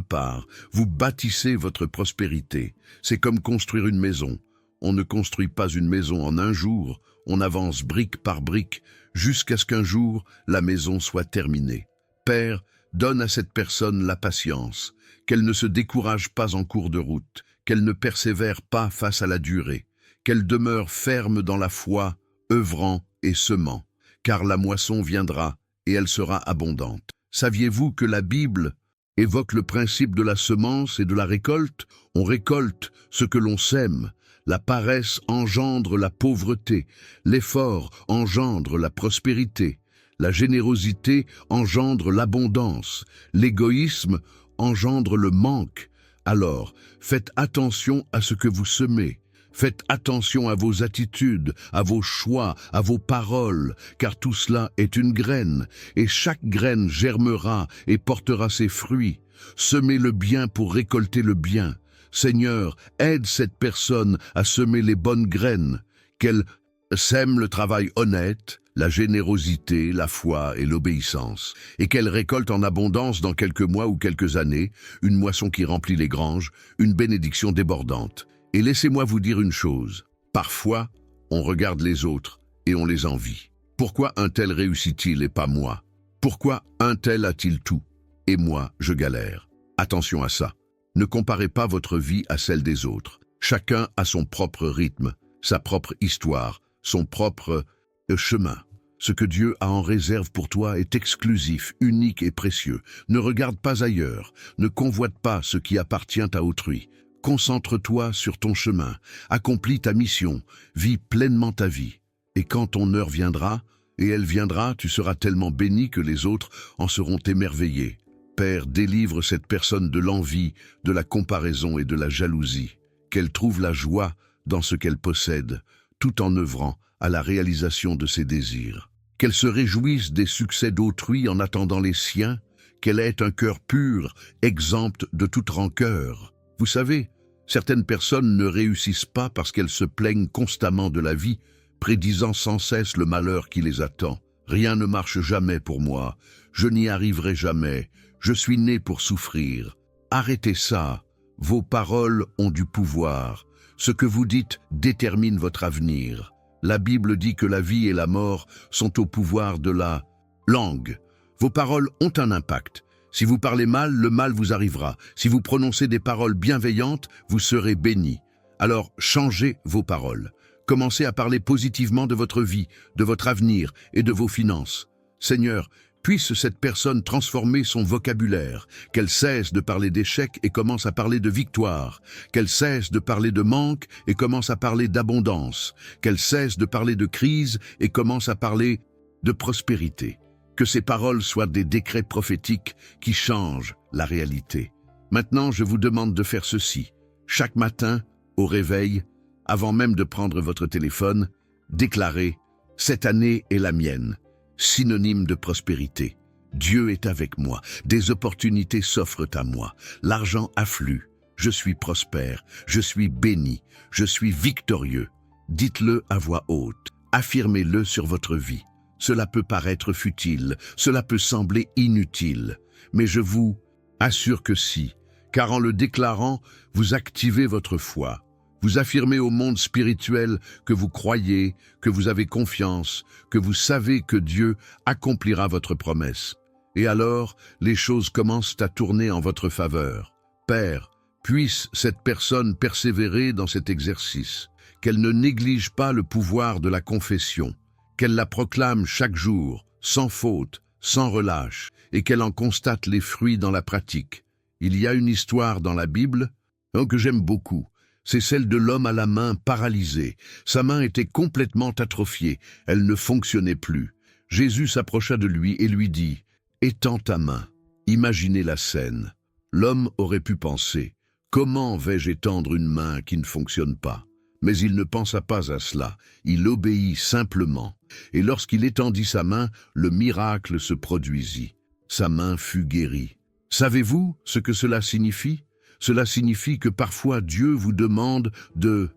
part, vous bâtissez votre prospérité. C'est comme construire une maison. On ne construit pas une maison en un jour, on avance brique par brique, jusqu'à ce qu'un jour, la maison soit terminée. Père, donne à cette personne la patience, qu'elle ne se décourage pas en cours de route, qu'elle ne persévère pas face à la durée, qu'elle demeure ferme dans la foi, œuvrant et semant, car la moisson viendra et elle sera abondante. Saviez-vous que la Bible évoque le principe de la semence et de la récolte? On récolte ce que l'on sème. La paresse engendre la pauvreté, l'effort engendre la prospérité, la générosité engendre l'abondance, l'égoïsme engendre le manque. Alors, faites attention à ce que vous semez. Faites attention à vos attitudes, à vos choix, à vos paroles, car tout cela est une graine, et chaque graine germera et portera ses fruits. Semez le bien pour récolter le bien. Seigneur, aide cette personne à semer les bonnes graines, qu'elle sème le travail honnête, la générosité, la foi et l'obéissance, et qu'elle récolte en abondance dans quelques mois ou quelques années, une moisson qui remplit les granges, une bénédiction débordante. Et laissez-moi vous dire une chose, parfois, on regarde les autres et on les envie. Pourquoi un tel réussit-il et pas moi? Pourquoi un tel a-t-il tout et moi, je galère? Attention à ça. Ne comparez pas votre vie à celle des autres. Chacun a son propre rythme, sa propre histoire, son propre chemin. Ce que Dieu a en réserve pour toi est exclusif, unique et précieux. Ne regarde pas ailleurs, ne convoite pas ce qui appartient à autrui. Concentre-toi sur ton chemin, accomplis ta mission, vis pleinement ta vie. Et quand ton heure viendra, et elle viendra, tu seras tellement béni que les autres en seront émerveillés. Père, délivre cette personne de l'envie, de la comparaison et de la jalousie, qu'elle trouve la joie dans ce qu'elle possède, tout en œuvrant à la réalisation de ses désirs. Qu'elle se réjouisse des succès d'autrui en attendant les siens, qu'elle ait un cœur pur, exempt de toute rancœur. Vous savez, certaines personnes ne réussissent pas parce qu'elles se plaignent constamment de la vie, prédisant sans cesse le malheur qui les attend. Rien ne marche jamais pour moi, je n'y arriverai jamais, je suis né pour souffrir. Arrêtez ça, vos paroles ont du pouvoir. Ce que vous dites détermine votre avenir. La Bible dit que la vie et la mort sont au pouvoir de la langue. Vos paroles ont un impact. Si vous parlez mal, le mal vous arrivera. Si vous prononcez des paroles bienveillantes, vous serez béni. Alors changez vos paroles. Commencez à parler positivement de votre vie, de votre avenir et de vos finances. Seigneur, puisse cette personne transformer son vocabulaire, qu'elle cesse de parler d'échecs et commence à parler de victoire, qu'elle cesse de parler de manque et commence à parler d'abondance, qu'elle cesse de parler de crise et commence à parler de prospérité. Que ces paroles soient des décrets prophétiques qui changent la réalité. Maintenant, je vous demande de faire ceci. Chaque matin, au réveil, avant même de prendre votre téléphone, déclarez « Cette année est la mienne », synonyme de prospérité. Dieu est avec moi, des opportunités s'offrent à moi, l'argent afflue, je suis prospère, je suis béni, je suis victorieux. Dites-le à voix haute, affirmez-le sur votre vie. Cela peut paraître futile, cela peut sembler inutile, mais je vous assure que si, car en le déclarant, vous activez votre foi. Vous affirmez au monde spirituel que vous croyez, que vous avez confiance, que vous savez que Dieu accomplira votre promesse. Et alors, les choses commencent à tourner en votre faveur. Père, puisse cette personne persévérer dans cet exercice, qu'elle ne néglige pas le pouvoir de la confession, qu'elle la proclame chaque jour, sans faute, sans relâche, et qu'elle en constate les fruits dans la pratique. Il y a une histoire dans la Bible que j'aime beaucoup. C'est celle de l'homme à la main paralysée. Sa main était complètement atrophiée, elle ne fonctionnait plus. Jésus s'approcha de lui et lui dit « Étends ta main ». Imaginez la scène. L'homme aurait pu penser « Comment vais-je étendre une main qui ne fonctionne pas ?» Mais il ne pensa pas à cela, il obéit simplement. Et lorsqu'il étendit sa main, le miracle se produisit. Sa main fut guérie. Savez-vous ce que cela signifie ? Cela signifie que parfois Dieu vous demande de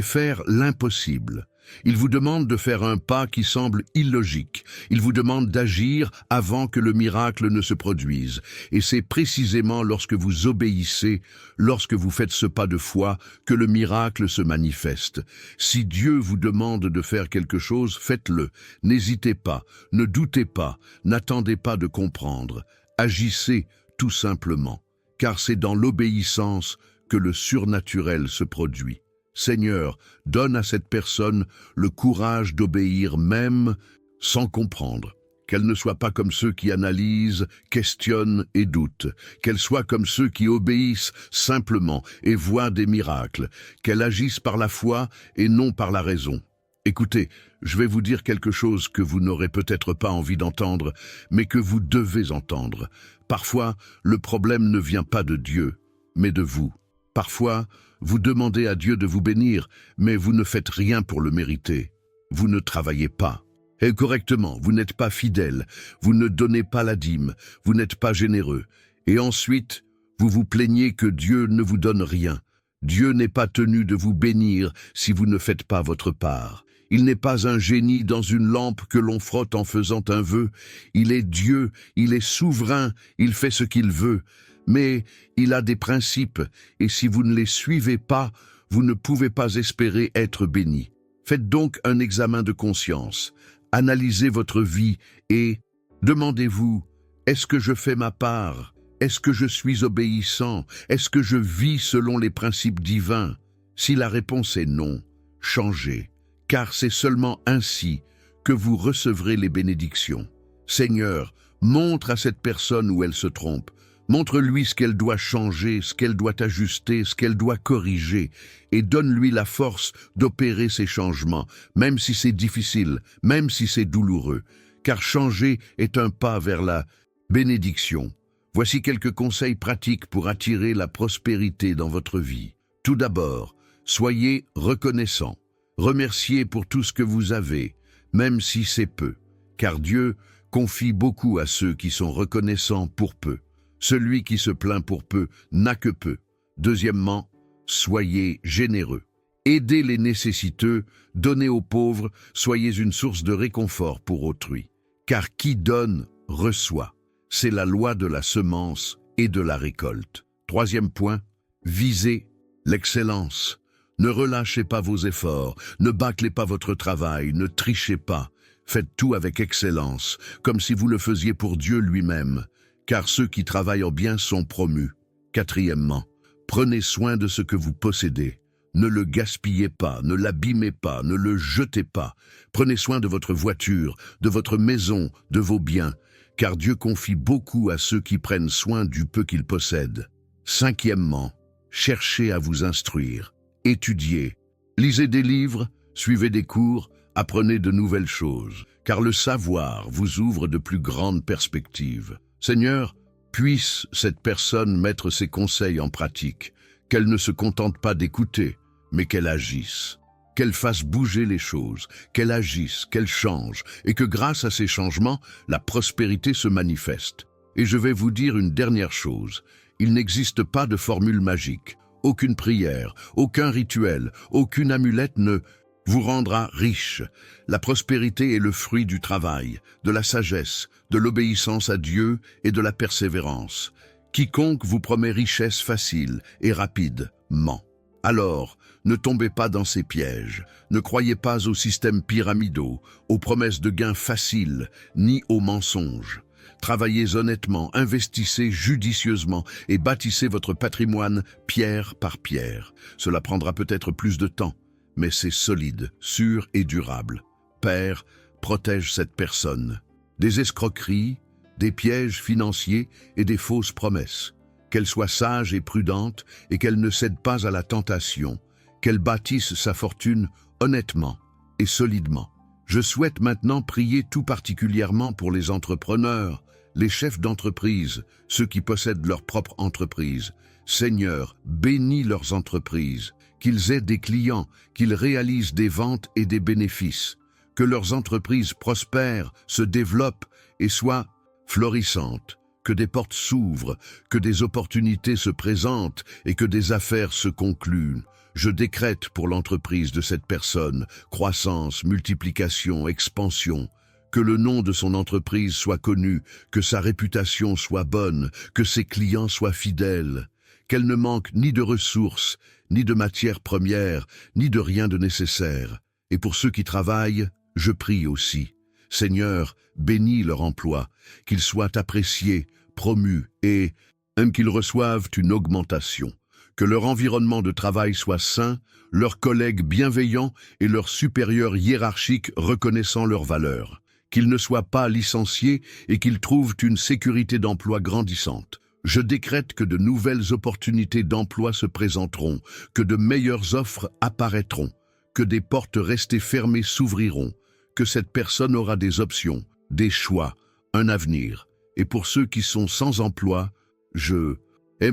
faire l'impossible. Il vous demande de faire un pas qui semble illogique. Il vous demande d'agir avant que le miracle ne se produise. Et c'est précisément lorsque vous obéissez, lorsque vous faites ce pas de foi, que le miracle se manifeste. Si Dieu vous demande de faire quelque chose, faites-le. N'hésitez pas, ne doutez pas, n'attendez pas de comprendre. Agissez tout simplement, car c'est dans l'obéissance que le surnaturel se produit. Seigneur, donne à cette personne le courage d'obéir même sans comprendre. Qu'elle ne soit pas comme ceux qui analysent, questionnent et doutent. Qu'elle soit comme ceux qui obéissent simplement et voient des miracles. Qu'elle agisse par la foi et non par la raison. Écoutez, je vais vous dire quelque chose que vous n'aurez peut-être pas envie d'entendre, mais que vous devez entendre. Parfois, le problème ne vient pas de Dieu, mais de vous. Parfois, vous demandez à Dieu de vous bénir, mais vous ne faites rien pour le mériter. Vous ne travaillez pas. Et correctement, vous n'êtes pas fidèle, vous ne donnez pas la dîme, vous n'êtes pas généreux. Et ensuite, vous vous plaignez que Dieu ne vous donne rien. Dieu n'est pas tenu de vous bénir si vous ne faites pas votre part. Il n'est pas un génie dans une lampe que l'on frotte en faisant un vœu. Il est Dieu, il est souverain, il fait ce qu'il veut. Mais il a des principes, et si vous ne les suivez pas, vous ne pouvez pas espérer être béni. Faites donc un examen de conscience, analysez votre vie et demandez-vous, est-ce que je fais ma part? Est-ce que je suis obéissant? Est-ce que je vis selon les principes divins? Si la réponse est non, changez, car c'est seulement ainsi que vous recevrez les bénédictions. Seigneur, montre à cette personne où elle se trompe. Montre-lui ce qu'elle doit changer, ce qu'elle doit ajuster, ce qu'elle doit corriger, et donne-lui la force d'opérer ces changements, même si c'est difficile, même si c'est douloureux, car changer est un pas vers la bénédiction. Voici quelques conseils pratiques pour attirer la prospérité dans votre vie. Tout d'abord, soyez reconnaissant. Remerciez pour tout ce que vous avez, même si c'est peu, car Dieu confie beaucoup à ceux qui sont reconnaissants pour peu. Celui qui se plaint pour peu n'a que peu. Deuxièmement, soyez généreux. Aidez les nécessiteux, donnez aux pauvres, soyez une source de réconfort pour autrui. Car qui donne, reçoit. C'est la loi de la semence et de la récolte. Troisième point, visez l'excellence. Ne relâchez pas vos efforts, ne bâclez pas votre travail, ne trichez pas. Faites tout avec excellence, comme si vous le faisiez pour Dieu lui-même. Car ceux qui travaillent en bien sont promus. Quatrièmement, prenez soin de ce que vous possédez. Ne le gaspillez pas, ne l'abîmez pas, ne le jetez pas. Prenez soin de votre voiture, de votre maison, de vos biens, car Dieu confie beaucoup à ceux qui prennent soin du peu qu'ils possèdent. Cinquièmement, cherchez à vous instruire. Étudiez. Lisez des livres, suivez des cours, apprenez de nouvelles choses, car le savoir vous ouvre de plus grandes perspectives. Seigneur, puisse cette personne mettre ses conseils en pratique, qu'elle ne se contente pas d'écouter, mais qu'elle agisse, qu'elle fasse bouger les choses, qu'elle agisse, qu'elle change, et que grâce à ces changements, la prospérité se manifeste. Et je vais vous dire une dernière chose, il n'existe pas de formule magique, aucune prière, aucun rituel, aucune amulette ne vous rendra riche. La prospérité est le fruit du travail, de la sagesse, de l'obéissance à Dieu et de la persévérance. Quiconque vous promet richesse facile et rapide ment. Alors, ne tombez pas dans ces pièges, ne croyez pas aux systèmes pyramidaux, aux promesses de gains faciles, ni aux mensonges. Travaillez honnêtement, investissez judicieusement et bâtissez votre patrimoine pierre par pierre. Cela prendra peut-être plus de temps, mais c'est solide, sûr et durable. Père, protège cette personne des escroqueries, des pièges financiers et des fausses promesses. Qu'elle soit sage et prudente et qu'elle ne cède pas à la tentation, qu'elle bâtisse sa fortune honnêtement et solidement. Je souhaite maintenant prier tout particulièrement pour les entrepreneurs, les chefs d'entreprise, ceux qui possèdent leur propre entreprise. Seigneur, bénis leurs entreprises, qu'ils aient des clients, qu'ils réalisent des ventes et des bénéfices, que leurs entreprises prospèrent, se développent et soient florissantes, que des portes s'ouvrent, que des opportunités se présentent et que des affaires se concluent. Je décrète pour l'entreprise de cette personne croissance, multiplication, expansion, que le nom de son entreprise soit connu, que sa réputation soit bonne, que ses clients soient fidèles, qu'elle ne manque ni de ressources, ni de matières premières, ni de rien de nécessaire. Et pour ceux qui travaillent, je prie aussi. Seigneur, bénis leur emploi, qu'ils soient appréciés, promus et même qu'ils reçoivent une augmentation. Que leur environnement de travail soit sain, leurs collègues bienveillants et leurs supérieurs hiérarchiques reconnaissant leur valeur. Qu'ils ne soient pas licenciés et qu'ils trouvent une sécurité d'emploi grandissante. Je décrète que de nouvelles opportunités d'emploi se présenteront, que de meilleures offres apparaîtront, que des portes restées fermées s'ouvriront, que cette personne aura des options, des choix, un avenir. Et pour ceux qui sont sans emploi, je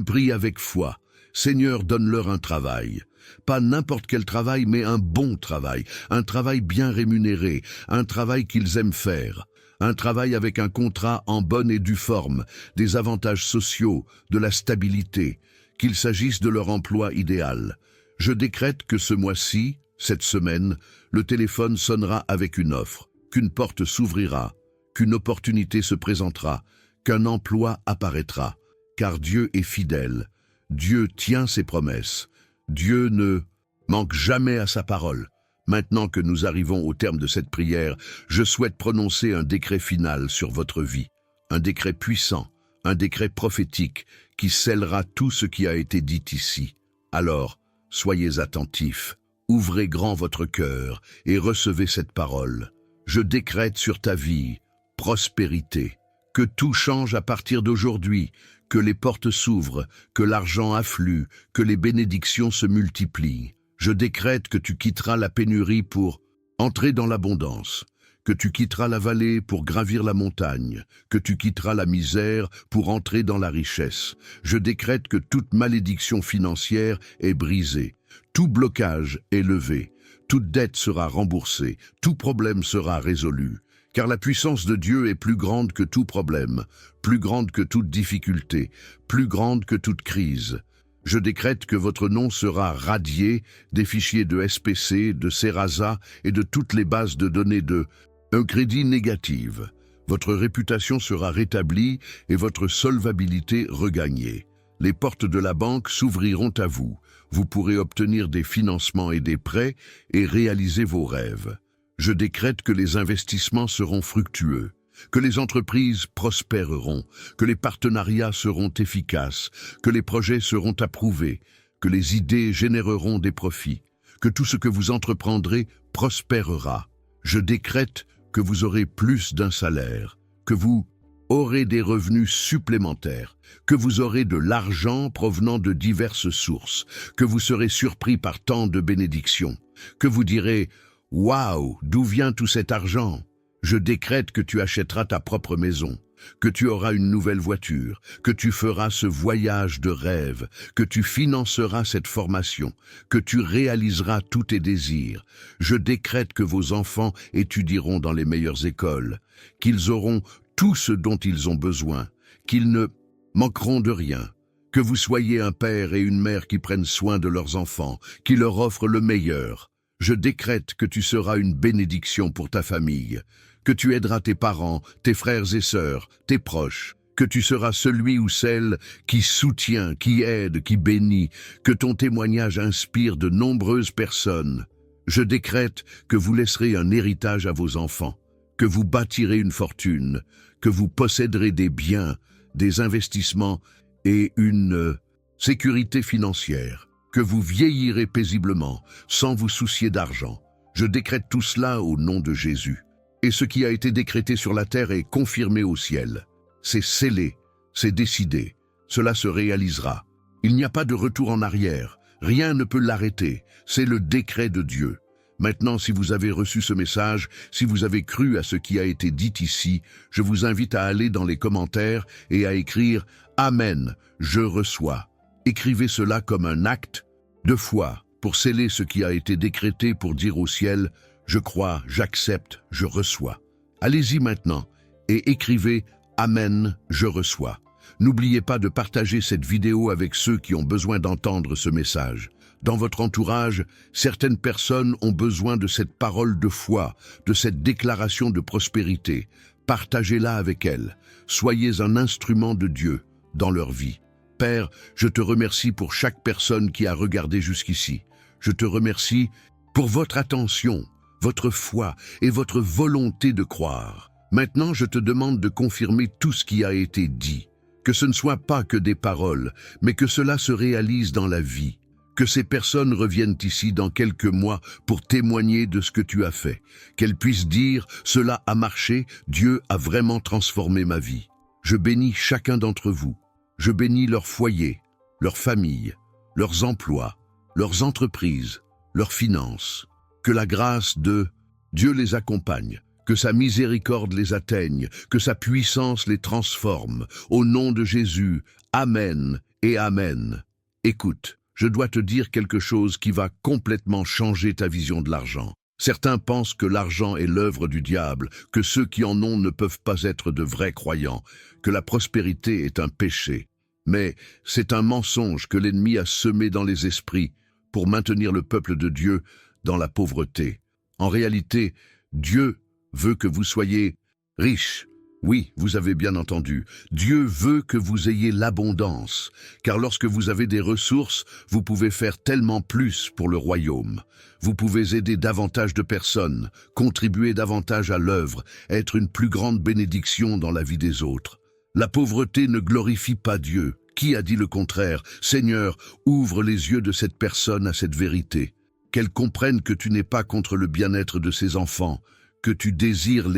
prie avec foi. Seigneur, donne-leur un travail. Pas n'importe quel travail, mais un bon travail. Un travail bien rémunéré, un travail qu'ils aiment faire. Un travail avec un contrat en bonne et due forme, des avantages sociaux, de la stabilité, qu'il s'agisse de leur emploi idéal. Je décrète que ce mois-ci, cette semaine, le téléphone sonnera avec une offre, qu'une porte s'ouvrira, qu'une opportunité se présentera, qu'un emploi apparaîtra. Car Dieu est fidèle, Dieu tient ses promesses, Dieu ne manque jamais à sa parole. Maintenant que nous arrivons au terme de cette prière, je souhaite prononcer un décret final sur votre vie, un décret puissant, un décret prophétique qui scellera tout ce qui a été dit ici. Alors, soyez attentifs, ouvrez grand votre cœur et recevez cette parole. Je décrète sur ta vie prospérité, que tout change à partir d'aujourd'hui, que les portes s'ouvrent, que l'argent afflue, que les bénédictions se multiplient. Je décrète que tu quitteras la pénurie pour entrer dans l'abondance, que tu quitteras la vallée pour gravir la montagne, que tu quitteras la misère pour entrer dans la richesse. Je décrète que toute malédiction financière est brisée, tout blocage est levé, toute dette sera remboursée, tout problème sera résolu. Car la puissance de Dieu est plus grande que tout problème, plus grande que toute difficulté, plus grande que toute crise. Je décrète que votre nom sera radié des fichiers de SPC, de Serasa et de toutes les bases de données de un crédit négative. Votre réputation sera rétablie et votre solvabilité regagnée. Les portes de la banque s'ouvriront à vous. Vous pourrez obtenir des financements et des prêts et réaliser vos rêves. Je décrète que les investissements seront fructueux, que les entreprises prospéreront, que les partenariats seront efficaces, que les projets seront approuvés, que les idées généreront des profits, que tout ce que vous entreprendrez prospérera. Je décrète que vous aurez plus d'un salaire, que vous aurez des revenus supplémentaires, que vous aurez de l'argent provenant de diverses sources, que vous serez surpris par tant de bénédictions, que vous direz « Waouh, d'où vient tout cet argent? Je décrète que tu achèteras ta propre maison, que tu auras une nouvelle voiture, que tu feras ce voyage de rêve, que tu financeras cette formation, que tu réaliseras tous tes désirs. Je décrète que vos enfants étudieront dans les meilleures écoles, qu'ils auront tout ce dont ils ont besoin, qu'ils ne manqueront de rien, que vous soyez un père et une mère qui prennent soin de leurs enfants, qui leur offrent le meilleur. Je décrète que tu seras une bénédiction pour ta famille, que tu aideras tes parents, tes frères et sœurs, tes proches, que tu seras celui ou celle qui soutient, qui aide, qui bénit, que ton témoignage inspire de nombreuses personnes. Je décrète que vous laisserez un héritage à vos enfants, que vous bâtirez une fortune, que vous posséderez des biens, des investissements et une sécurité financière, que vous vieillirez paisiblement, sans vous soucier d'argent. Je décrète tout cela au nom de Jésus. Et ce qui a été décrété sur la terre est confirmé au ciel. C'est scellé, c'est décidé, cela se réalisera. Il n'y a pas de retour en arrière, rien ne peut l'arrêter, c'est le décret de Dieu. Maintenant, si vous avez reçu ce message, si vous avez cru à ce qui a été dit ici, je vous invite à aller dans les commentaires et à écrire « Amen, je reçois ». Écrivez cela comme un acte de foi pour sceller ce qui a été décrété, pour dire au ciel « Je crois, j'accepte, je reçois ». Allez-y maintenant et écrivez « Amen, je reçois ». N'oubliez pas de partager cette vidéo avec ceux qui ont besoin d'entendre ce message. Dans votre entourage, certaines personnes ont besoin de cette parole de foi, de cette déclaration de prospérité. Partagez-la avec elles. Soyez un instrument de Dieu dans leur vie. Père, je te remercie pour chaque personne qui a regardé jusqu'ici. Je te remercie pour votre attention, votre foi et votre volonté de croire. Maintenant, je te demande de confirmer tout ce qui a été dit. Que ce ne soit pas que des paroles, mais que cela se réalise dans la vie. Que ces personnes reviennent ici dans quelques mois pour témoigner de ce que tu as fait. Qu'elles puissent dire « Cela a marché, Dieu a vraiment transformé ma vie ». Je bénis chacun d'entre vous. Je bénis leur foyer, leur famille, leurs emplois, leurs entreprises, leurs finances. Que la grâce de Dieu les accompagne, que sa miséricorde les atteigne, que sa puissance les transforme. Au nom de Jésus, Amen et Amen. Écoute. Je dois te dire quelque chose qui va complètement changer ta vision de l'argent. Certains pensent que l'argent est l'œuvre du diable, que ceux qui en ont ne peuvent pas être de vrais croyants, que la prospérité est un péché. Mais c'est un mensonge que l'ennemi a semé dans les esprits pour maintenir le peuple de Dieu dans la pauvreté. En réalité, Dieu veut que vous soyez riches. Oui, vous avez bien entendu. Dieu veut que vous ayez l'abondance, car lorsque vous avez des ressources, vous pouvez faire tellement plus pour le royaume. Vous pouvez aider davantage de personnes, contribuer davantage à l'œuvre, être une plus grande bénédiction dans la vie des autres. La pauvreté ne glorifie pas Dieu. Qui a dit le contraire? Seigneur, ouvre les yeux de cette personne à cette vérité. Qu'elle comprenne que tu n'es pas contre le bien-être de ses enfants, que tu désires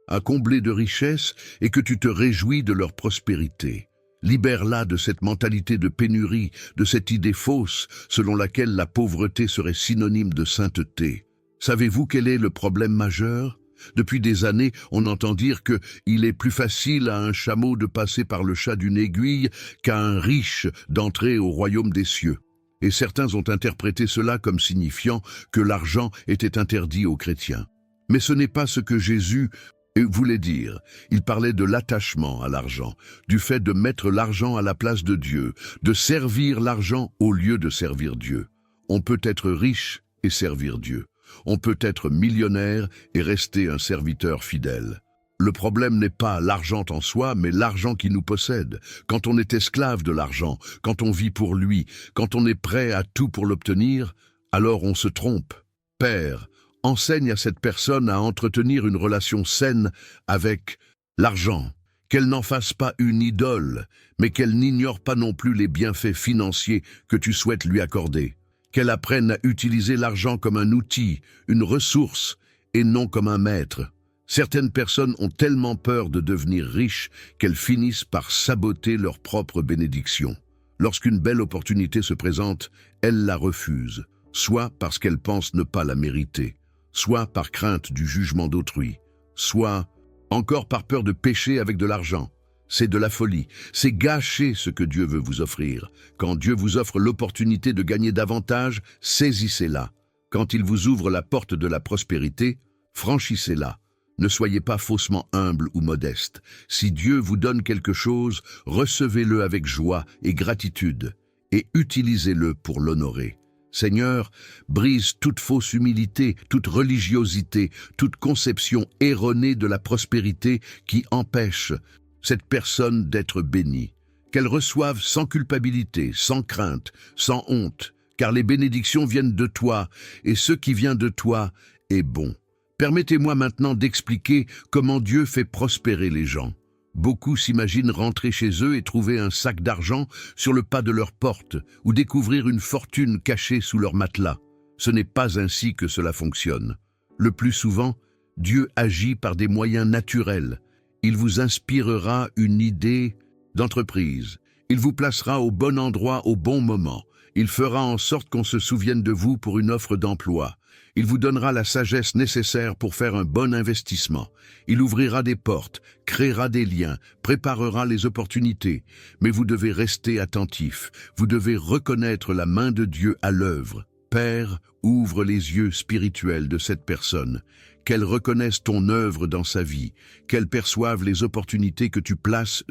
à combler de richesses et que tu te réjouis de leur prospérité. Libère-la de cette mentalité de pénurie, de cette idée fausse selon laquelle la pauvreté serait synonyme de sainteté. Savez-vous quel est le problème majeur? Depuis des années, on entend dire que il est plus facile à un chameau de passer par le chat d'une aiguille qu'à un riche d'entrer au royaume des cieux. Et certains ont interprété cela comme signifiant que l'argent était interdit aux chrétiens. Mais ce n'est pas ce que Jésus voulait dire. Il parlait de l'attachement à l'argent, du fait de mettre l'argent à la place de Dieu, de servir l'argent au lieu de servir Dieu. On peut être riche et servir Dieu. On peut être millionnaire et rester un serviteur fidèle. Le problème n'est pas l'argent en soi, mais l'argent qui nous possède. Quand on est esclave de l'argent, quand on vit pour lui, quand on est prêt à tout pour l'obtenir, alors on se trompe. Père, enseigne à cette personne à entretenir une relation saine avec l'argent, qu'elle n'en fasse pas une idole, mais qu'elle n'ignore pas non plus les bienfaits financiers que tu souhaites lui accorder, qu'elle apprenne à utiliser l'argent comme un outil, une ressource, et non comme un maître. Certaines personnes ont tellement peur de devenir riches qu'elles finissent par saboter leur propre bénédiction. Lorsqu'une belle opportunité se présente, elles la refusent, soit parce qu'elles pensent ne pas la mériter, soit par crainte du jugement d'autrui, soit encore par peur de pécher avec de l'argent. C'est de la folie, c'est gâcher ce que Dieu veut vous offrir. Quand Dieu vous offre l'opportunité de gagner davantage, saisissez-la. Quand il vous ouvre la porte de la prospérité, franchissez-la. Ne soyez pas faussement humble ou modeste. Si Dieu vous donne quelque chose, recevez-le avec joie et gratitude, et utilisez-le pour l'honorer. Seigneur, brise toute fausse humilité, toute religiosité, toute conception erronée de la prospérité qui empêche cette personne d'être bénie. Qu'elle reçoive sans culpabilité, sans crainte, sans honte, car les bénédictions viennent de toi, et ce qui vient de toi est bon. Permettez-moi maintenant d'expliquer comment Dieu fait prospérer les gens. Beaucoup s'imaginent rentrer chez eux et trouver un sac d'argent sur le pas de leur porte ou découvrir une fortune cachée sous leur matelas. Ce n'est pas ainsi que cela fonctionne. Le plus souvent, Dieu agit par des moyens naturels. Il vous inspirera une idée d'entreprise. Il vous placera au bon endroit au bon moment. Il fera en sorte qu'on se souvienne de vous pour une offre d'emploi. Il vous donnera la sagesse nécessaire pour faire un bon investissement. Il ouvrira des portes, créera des liens, préparera les opportunités. Mais vous devez rester attentif. Vous devez reconnaître la main de Dieu à l'œuvre. Père, ouvre les yeux spirituels de cette personne. Qu'elle reconnaisse ton œuvre dans sa vie. Qu'elle perçoive les opportunités que tu places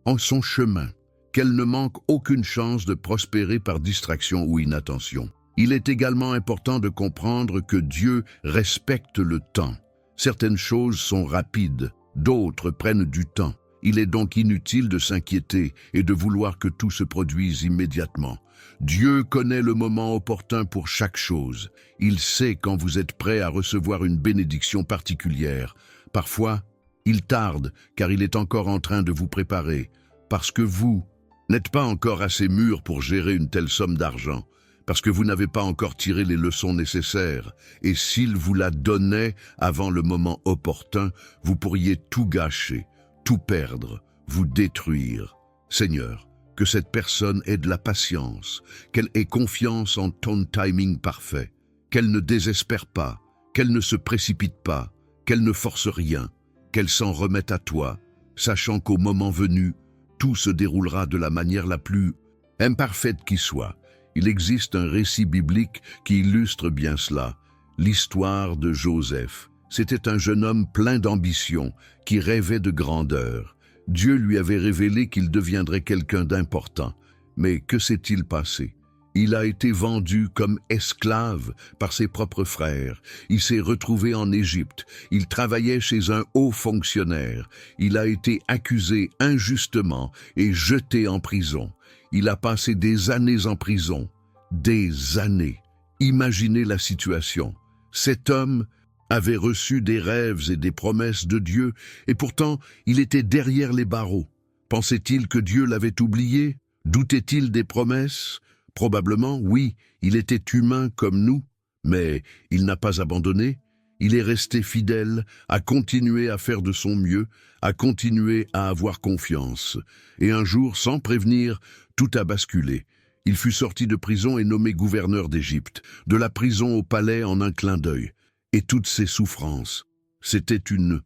en son chemin. Qu'elle ne manque aucune chance de prospérer par distraction ou inattention. Il est également important de comprendre que Dieu respecte le temps. Certaines choses sont rapides, d'autres prennent du temps. Il est donc inutile de s'inquiéter et de vouloir que tout se produise immédiatement. Dieu connaît le moment opportun pour chaque chose. Il sait quand vous êtes prêt à recevoir une bénédiction particulière. Parfois, il tarde car il est encore en train de vous préparer, parce que vous n'êtes pas encore assez mûr pour gérer une telle somme d'argent. Parce que vous n'avez pas encore tiré les leçons nécessaires, et s'il vous la donnait avant le moment opportun, vous pourriez tout gâcher, tout perdre, vous détruire. Seigneur, que cette personne ait de la patience, qu'elle ait confiance en ton timing parfait, qu'elle ne désespère pas, qu'elle ne se précipite pas, qu'elle ne force rien, qu'elle s'en remette à toi, sachant qu'au moment venu, tout se déroulera de la manière la plus imparfaite qui soit. Il existe un récit biblique qui illustre bien cela, l'histoire de Joseph. C'était un jeune homme plein d'ambition, qui rêvait de grandeur. Dieu lui avait révélé qu'il deviendrait quelqu'un d'important. Mais que s'est-il passé? Il a été vendu comme esclave par ses propres frères. Il s'est retrouvé en Égypte. Il travaillait chez un haut fonctionnaire. Il a été accusé injustement et jeté en prison. Il a passé des années en prison. Des années. Imaginez la situation. Cet homme avait reçu des rêves et des promesses de Dieu, et pourtant il était derrière les barreaux. Pensait-il que Dieu l'avait oublié? Doutait-il des promesses? Probablement, oui, il était humain comme nous, mais il n'a pas abandonné. Il est resté fidèle, a continué à faire de son mieux, a continué à avoir confiance. Et un jour, sans prévenir, tout a basculé. Il fut sorti de prison et nommé gouverneur d'Égypte, de la prison au palais en un clin d'œil. Et toutes ses souffrances, c'était une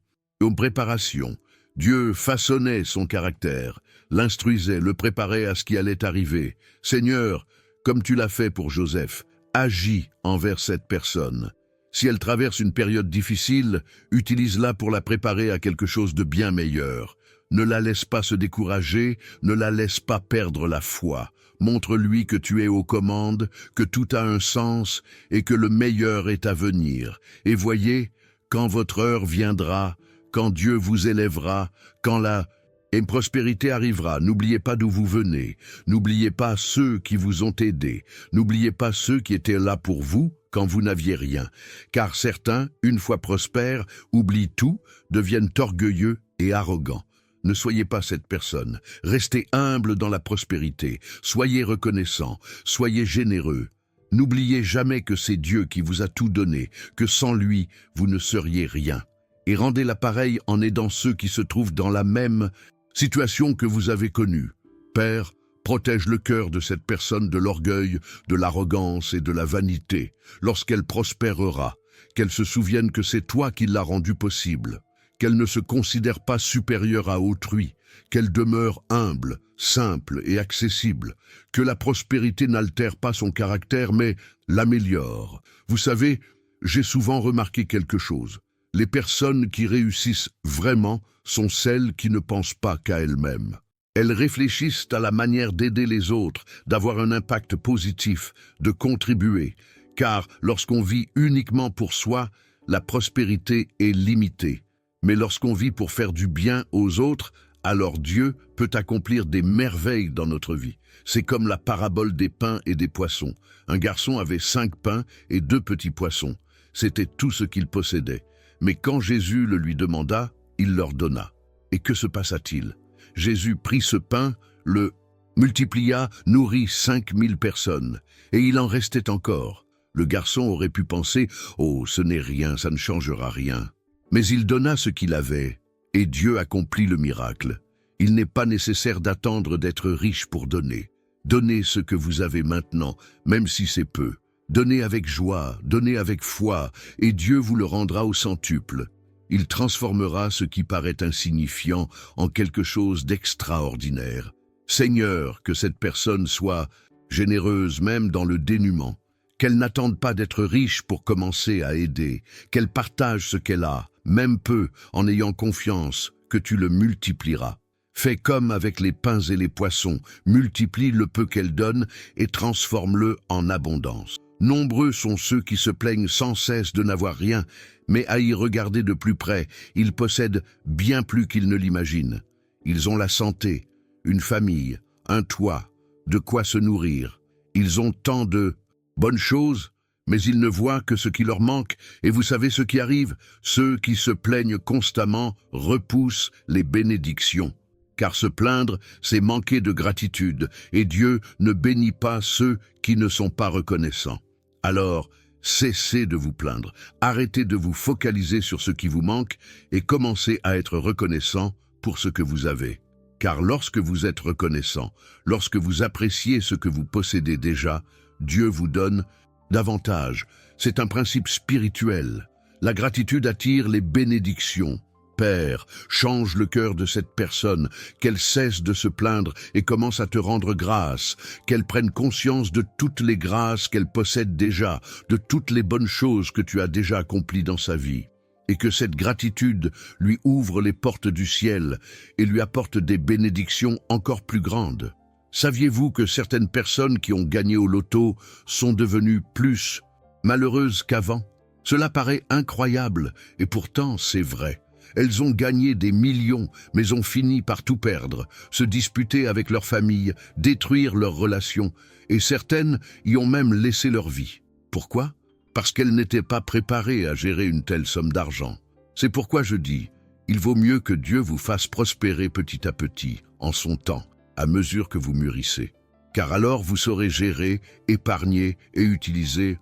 préparation. Dieu façonnait son caractère, l'instruisait, le préparait à ce qui allait arriver. Seigneur, comme tu l'as fait pour Joseph, agis envers cette personne. Si elle traverse une période difficile, utilise-la pour la préparer à quelque chose de bien meilleur. Ne la laisse pas se décourager, ne la laisse pas perdre la foi. Montre-lui que tu es aux commandes, que tout a un sens et que le meilleur est à venir. Et voyez, quand votre heure viendra, quand Dieu vous élèvera, quand la prospérité arrivera, n'oubliez pas d'où vous venez, n'oubliez pas ceux qui vous ont aidé, n'oubliez pas ceux qui étaient là pour vous quand vous n'aviez rien. Car certains, une fois prospères, oublient tout, deviennent orgueilleux et arrogants. Ne soyez pas cette personne. Restez humble dans la prospérité. Soyez reconnaissant. Soyez généreux. N'oubliez jamais que c'est Dieu qui vous a tout donné, que sans lui, vous ne seriez rien. Et rendez l'appareil en aidant ceux qui se trouvent dans la même situation que vous avez connue. Père, protège le cœur de cette personne de l'orgueil, de l'arrogance et de la vanité. Lorsqu'elle prospérera, qu'elle se souvienne que c'est toi qui l'as rendu possible, qu'elle ne se considère pas supérieure à autrui, qu'elle demeure humble, simple et accessible, que la prospérité n'altère pas son caractère mais l'améliore. Vous savez, j'ai souvent remarqué quelque chose. Les personnes qui réussissent vraiment sont celles qui ne pensent pas qu'à elles-mêmes. Elles réfléchissent à la manière d'aider les autres, d'avoir un impact positif, de contribuer. Car lorsqu'on vit uniquement pour soi, la prospérité est limitée. Mais lorsqu'on vit pour faire du bien aux autres, alors Dieu peut accomplir des merveilles dans notre vie. C'est comme la parabole des pains et des poissons. Un garçon avait 5 pains et 2 petits poissons. C'était tout ce qu'il possédait. Mais quand Jésus le lui demanda, il leur donna. Et que se passa-t-il? Jésus prit ce pain, le multiplia, nourrit 5000 personnes. Et il en restait encore. Le garçon aurait pu penser « Oh, ce n'est rien, ça ne changera rien ». Mais il donna ce qu'il avait, et Dieu accomplit le miracle. Il n'est pas nécessaire d'attendre d'être riche pour donner. Donnez ce que vous avez maintenant, même si c'est peu. Donnez avec joie, donnez avec foi, et Dieu vous le rendra au centuple. Il transformera ce qui paraît insignifiant en quelque chose d'extraordinaire. Seigneur, que cette personne soit généreuse même dans le dénuement, qu'elle n'attende pas d'être riche pour commencer à aider, qu'elle partage ce qu'elle a, même peu, en ayant confiance que tu le multiplieras. Fais comme avec les pains et les poissons, multiplie le peu qu'elle donne et transforme-le en abondance. Nombreux sont ceux qui se plaignent sans cesse de n'avoir rien, mais à y regarder de plus près, ils possèdent bien plus qu'ils ne l'imaginent. Ils ont la santé, une famille, un toit, de quoi se nourrir. Ils ont tant de bonnes choses, mais ils ne voient que ce qui leur manque, et vous savez ce qui arrive? Ceux qui se plaignent constamment repoussent les bénédictions. Car se plaindre, c'est manquer de gratitude, et Dieu ne bénit pas ceux qui ne sont pas reconnaissants. Alors, cessez de vous plaindre, arrêtez de vous focaliser sur ce qui vous manque, et commencez à être reconnaissant pour ce que vous avez. Car lorsque vous êtes reconnaissant, lorsque vous appréciez ce que vous possédez déjà, Dieu vous donne davantage. C'est un principe spirituel. La gratitude attire les bénédictions. Père, change le cœur de cette personne, qu'elle cesse de se plaindre et commence à te rendre grâce, qu'elle prenne conscience de toutes les grâces qu'elle possède déjà, de toutes les bonnes choses que tu as déjà accomplies dans sa vie, et que cette gratitude lui ouvre les portes du ciel et lui apporte des bénédictions encore plus grandes. Saviez-vous que certaines personnes qui ont gagné au loto sont devenues plus malheureuses qu'avant? Cela paraît incroyable, et pourtant c'est vrai. Elles ont gagné des millions, mais ont fini par tout perdre, se disputer avec leur famille, détruire leurs relations, et certaines y ont même laissé leur vie. Pourquoi? Parce qu'elles n'étaient pas préparées à gérer une telle somme d'argent. C'est pourquoi je dis, il vaut mieux que Dieu vous fasse prospérer petit à petit, en son temps, à mesure que vous mûrissez. Car alors vous saurez gérer, épargner et utiliser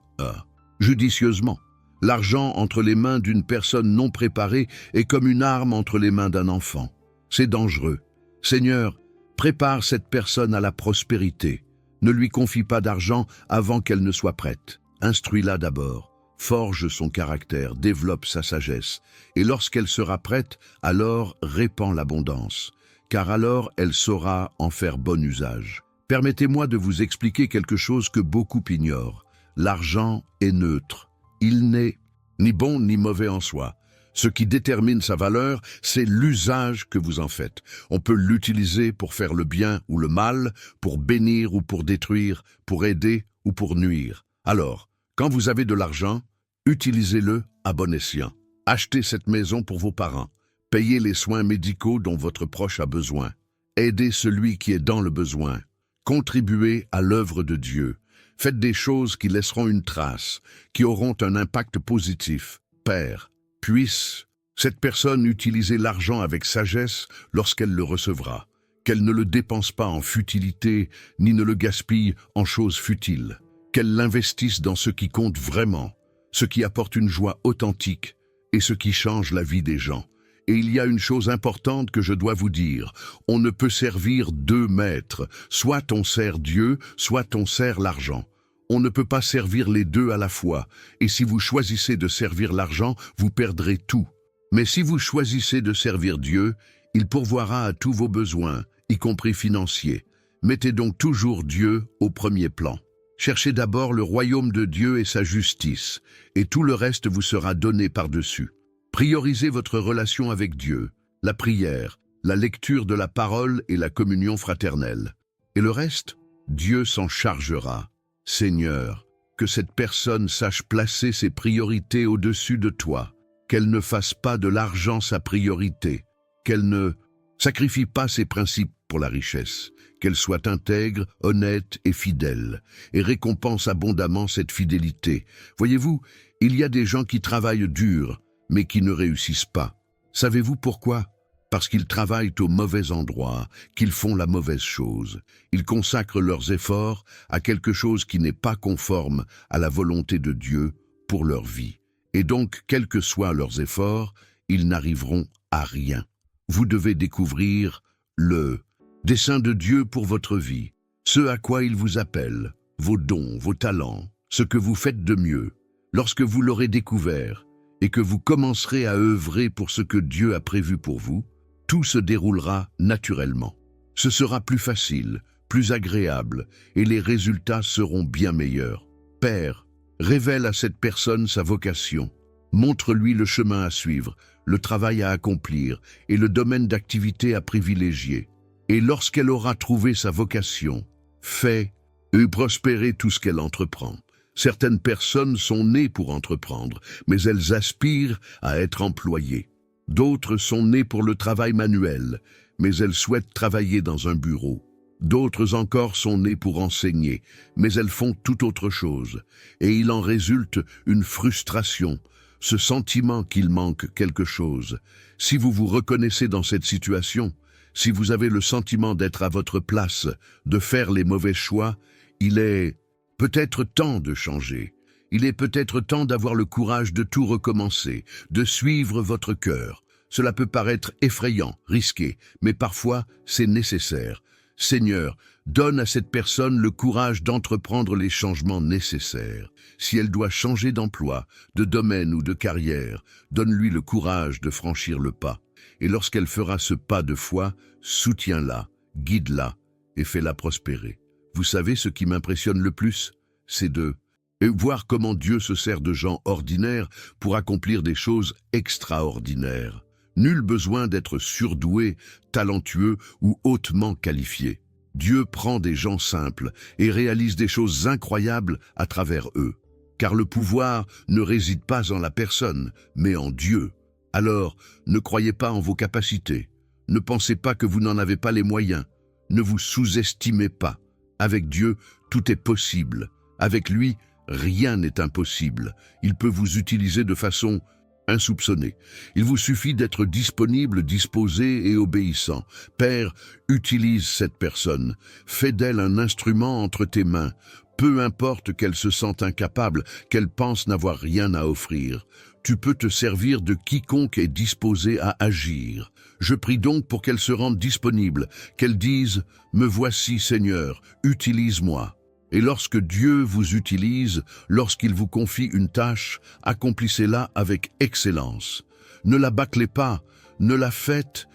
judicieusement. L'argent entre les mains d'une personne non préparée est comme une arme entre les mains d'un enfant. C'est dangereux. Seigneur, prépare cette personne à la prospérité. Ne lui confie pas d'argent avant qu'elle ne soit prête. Instruis-la d'abord. Forge son caractère, développe sa sagesse. Et lorsqu'elle sera prête, alors répand l'abondance. Car alors elle saura en faire bon usage. Permettez-moi de vous expliquer quelque chose que beaucoup ignorent. L'argent est neutre. Il n'est ni bon ni mauvais en soi. Ce qui détermine sa valeur, c'est l'usage que vous en faites. On peut l'utiliser pour faire le bien ou le mal, pour bénir ou pour détruire, pour aider ou pour nuire. Alors, quand vous avez de l'argent, utilisez-le à bon escient. Achetez cette maison pour vos parents. Payez les soins médicaux dont votre proche a besoin. Aidez celui qui est dans le besoin. Contribuez à l'œuvre de Dieu. Faites des choses qui laisseront une trace, qui auront un impact positif. Père, puisse cette personne utiliser l'argent avec sagesse lorsqu'elle le recevra, qu'elle ne le dépense pas en futilité, ni ne le gaspille en choses futiles, qu'elle l'investisse dans ce qui compte vraiment, ce qui apporte une joie authentique et ce qui change la vie des gens. Et il y a une chose importante que je dois vous dire, on ne peut servir deux maîtres, soit on sert Dieu, soit on sert l'argent. On ne peut pas servir les deux à la fois, et si vous choisissez de servir l'argent, vous perdrez tout. Mais si vous choisissez de servir Dieu, il pourvoira à tous vos besoins, y compris financiers. Mettez donc toujours Dieu au premier plan. Cherchez d'abord le royaume de Dieu et sa justice, et tout le reste vous sera donné par-dessus. Priorisez votre relation avec Dieu, la prière, la lecture de la parole et la communion fraternelle. Et le reste, Dieu s'en chargera. Seigneur, que cette personne sache placer ses priorités au-dessus de toi, qu'elle ne fasse pas de l'argent sa priorité, qu'elle ne sacrifie pas ses principes pour la richesse, qu'elle soit intègre, honnête et fidèle, et récompense abondamment cette fidélité. Voyez-vous, il y a des gens qui travaillent dur, mais qui ne réussissent pas. Savez-vous pourquoi ? Parce qu'ils travaillent au mauvais endroit, qu'ils font la mauvaise chose. Ils consacrent leurs efforts à quelque chose qui n'est pas conforme à la volonté de Dieu pour leur vie. Et donc, quels que soient leurs efforts, ils n'arriveront à rien. Vous devez découvrir le dessein de Dieu pour votre vie, ce à quoi il vous appelle, vos dons, vos talents, ce que vous faites de mieux. Lorsque vous l'aurez découvert et que vous commencerez à œuvrer pour ce que Dieu a prévu pour vous, tout se déroulera naturellement. Ce sera plus facile, plus agréable, et les résultats seront bien meilleurs. Père, révèle à cette personne sa vocation. Montre-lui le chemin à suivre, le travail à accomplir et le domaine d'activité à privilégier. Et lorsqu'elle aura trouvé sa vocation, fais et prospérer tout ce qu'elle entreprend. Certaines personnes sont nées pour entreprendre, mais elles aspirent à être employées. D'autres sont nées pour le travail manuel, mais elles souhaitent travailler dans un bureau. D'autres encore sont nées pour enseigner, mais elles font tout autre chose. Et il en résulte une frustration, ce sentiment qu'il manque quelque chose. Si vous vous reconnaissez dans cette situation, si vous avez le sentiment d'être à votre place, de faire les mauvais choix, il est peut-être temps de changer. Il est peut-être temps d'avoir le courage de tout recommencer, de suivre votre cœur. Cela peut paraître effrayant, risqué, mais parfois c'est nécessaire. Seigneur, donne à cette personne le courage d'entreprendre les changements nécessaires. Si elle doit changer d'emploi, de domaine ou de carrière, donne-lui le courage de franchir le pas. Et lorsqu'elle fera ce pas de foi, soutiens-la, guide-la et fais-la prospérer. Vous savez ce qui m'impressionne le plus? C'est de voir comment Dieu se sert de gens ordinaires pour accomplir des choses extraordinaires. Nul besoin d'être surdoué, talentueux ou hautement qualifié. Dieu prend des gens simples et réalise des choses incroyables à travers eux. Car le pouvoir ne réside pas en la personne, mais en Dieu. Alors, ne croyez pas en vos capacités. Ne pensez pas que vous n'en avez pas les moyens. Ne vous sous-estimez pas. Avec Dieu, tout est possible. Avec lui, rien n'est impossible. Il peut vous utiliser de façon insoupçonnée. Il vous suffit d'être disponible, disposé et obéissant. Père, utilise cette personne. Fais d'elle un instrument entre tes mains. Peu importe qu'elle se sente incapable, qu'elle pense n'avoir rien à offrir. Tu peux te servir de quiconque est disposé à agir. Je prie donc pour qu'elle se rende disponible, qu'elle dise « Me voici, Seigneur, utilise-moi ». Et lorsque Dieu vous utilise, lorsqu'il vous confie une tâche, accomplissez-la avec excellence. Ne la bâclez pas, ne la faites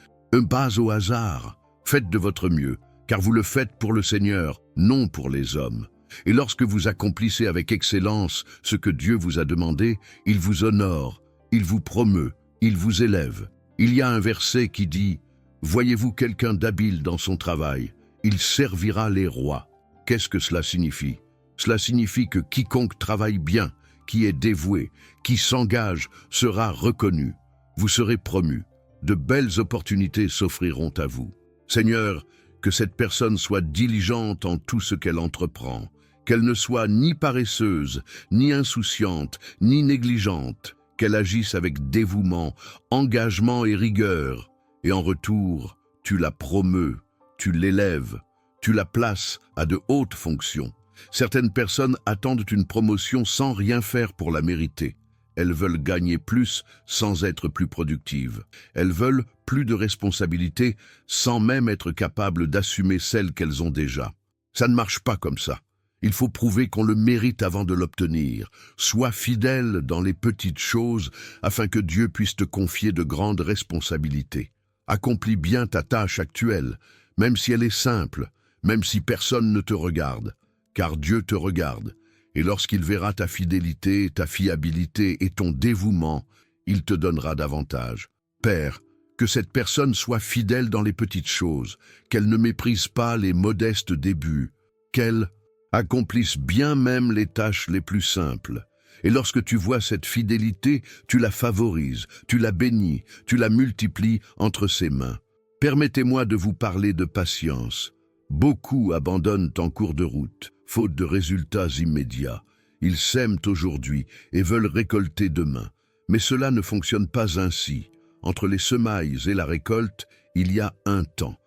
pas au hasard. Faites de votre mieux, car vous le faites pour le Seigneur, non pour les hommes. Et lorsque vous accomplissez avec excellence ce que Dieu vous a demandé, il vous honore, il vous promeut, il vous élève. Il y a un verset qui dit « Voyez-vous quelqu'un d'habile dans son travail, il servira les rois ». Qu'est-ce que cela signifie? Cela signifie que quiconque travaille bien, qui est dévoué, qui s'engage, sera reconnu. Vous serez promu. De belles opportunités s'offriront à vous. Seigneur, que cette personne soit diligente en tout ce qu'elle entreprend, qu'elle ne soit ni paresseuse, ni insouciante, ni négligente, qu'elle agisse avec dévouement, engagement et rigueur. Et en retour, tu la promeus, tu l'élèves, tu la places à de hautes fonctions. Certaines personnes attendent une promotion sans rien faire pour la mériter. Elles veulent gagner plus sans être plus productives. Elles veulent plus de responsabilités sans même être capables d'assumer celles qu'elles ont déjà. Ça ne marche pas comme ça. Il faut prouver qu'on le mérite avant de l'obtenir. Sois fidèle dans les petites choses afin que Dieu puisse te confier de grandes responsabilités. Accomplis bien ta tâche actuelle, même si elle est simple, même si personne ne te regarde, car Dieu te regarde. Et lorsqu'il verra ta fidélité, ta fiabilité et ton dévouement, il te donnera davantage. Père, que cette personne soit fidèle dans les petites choses, qu'elle ne méprise pas les modestes débuts, qu'elle accomplisse bien même les tâches les plus simples. Et lorsque tu vois cette fidélité, tu la favorises, tu la bénis, tu la multiplies entre ses mains. Permettez-moi de vous parler de patience. Beaucoup abandonnent en cours de route, faute de résultats immédiats. Ils sèment aujourd'hui et veulent récolter demain. Mais cela ne fonctionne pas ainsi. Entre les semailles et la récolte, il y a un temps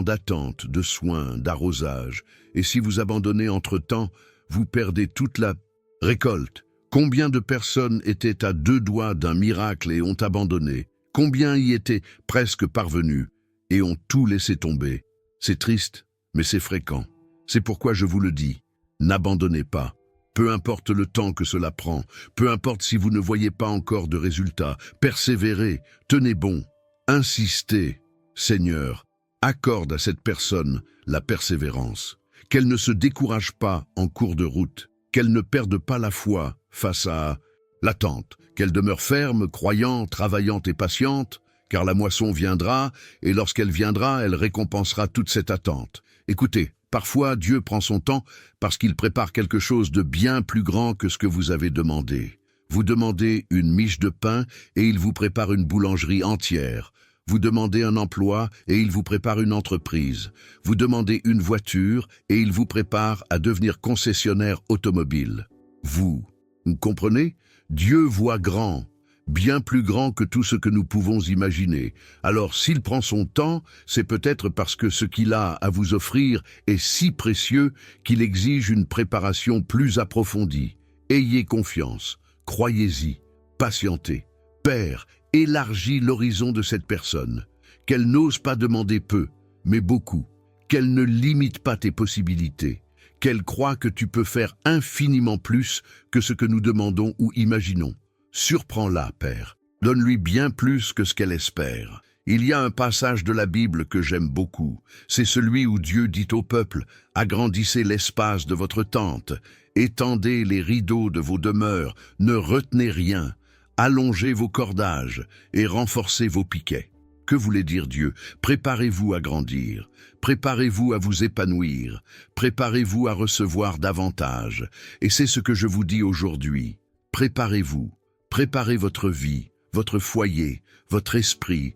d'attente, de soins, d'arrosage. Et si vous abandonnez entre-temps, vous perdez toute la récolte. Combien de personnes étaient à 2 doigts d'un miracle et ont abandonné? Combien y étaient presque parvenus et ont tout laissé tomber? C'est triste, mais c'est fréquent. C'est pourquoi je vous le dis, n'abandonnez pas. Peu importe le temps que cela prend, peu importe si vous ne voyez pas encore de résultats, persévérez, tenez bon, insistez. Seigneur, accorde à cette personne la persévérance, qu'elle ne se décourage pas en cours de route, qu'elle ne perde pas la foi face à l'attente, qu'elle demeure ferme, croyante, travaillante et patiente, car la moisson viendra, et lorsqu'elle viendra, elle récompensera toute cette attente. Écoutez, parfois Dieu prend son temps parce qu'il prépare quelque chose de bien plus grand que ce que vous avez demandé. Vous demandez une miche de pain et il vous prépare une boulangerie entière. Vous demandez un emploi et il vous prépare une entreprise. Vous demandez une voiture et il vous prépare à devenir concessionnaire automobile. Vous comprenez? Dieu voit grand, bien plus grand que tout ce que nous pouvons imaginer. Alors s'il prend son temps, c'est peut-être parce que ce qu'il a à vous offrir est si précieux qu'il exige une préparation plus approfondie. Ayez confiance, croyez-y, patientez. Père, élargis l'horizon de cette personne, qu'elle n'ose pas demander peu, mais beaucoup, qu'elle ne limite pas tes possibilités, qu'elle croit que tu peux faire infiniment plus que ce que nous demandons ou imaginons. Surprends-la, Père. Donne-lui bien plus que ce qu'elle espère. Il y a un passage de la Bible que j'aime beaucoup. C'est celui où Dieu dit au peuple, « Agrandissez l'espace de votre tente, étendez les rideaux de vos demeures, ne retenez rien, allongez vos cordages et renforcez vos piquets. » Que voulait dire Dieu? Préparez-vous à grandir, préparez-vous à vous épanouir, préparez-vous à recevoir davantage. Et c'est ce que je vous dis aujourd'hui. Préparez-vous. Préparez votre vie, votre foyer, votre esprit,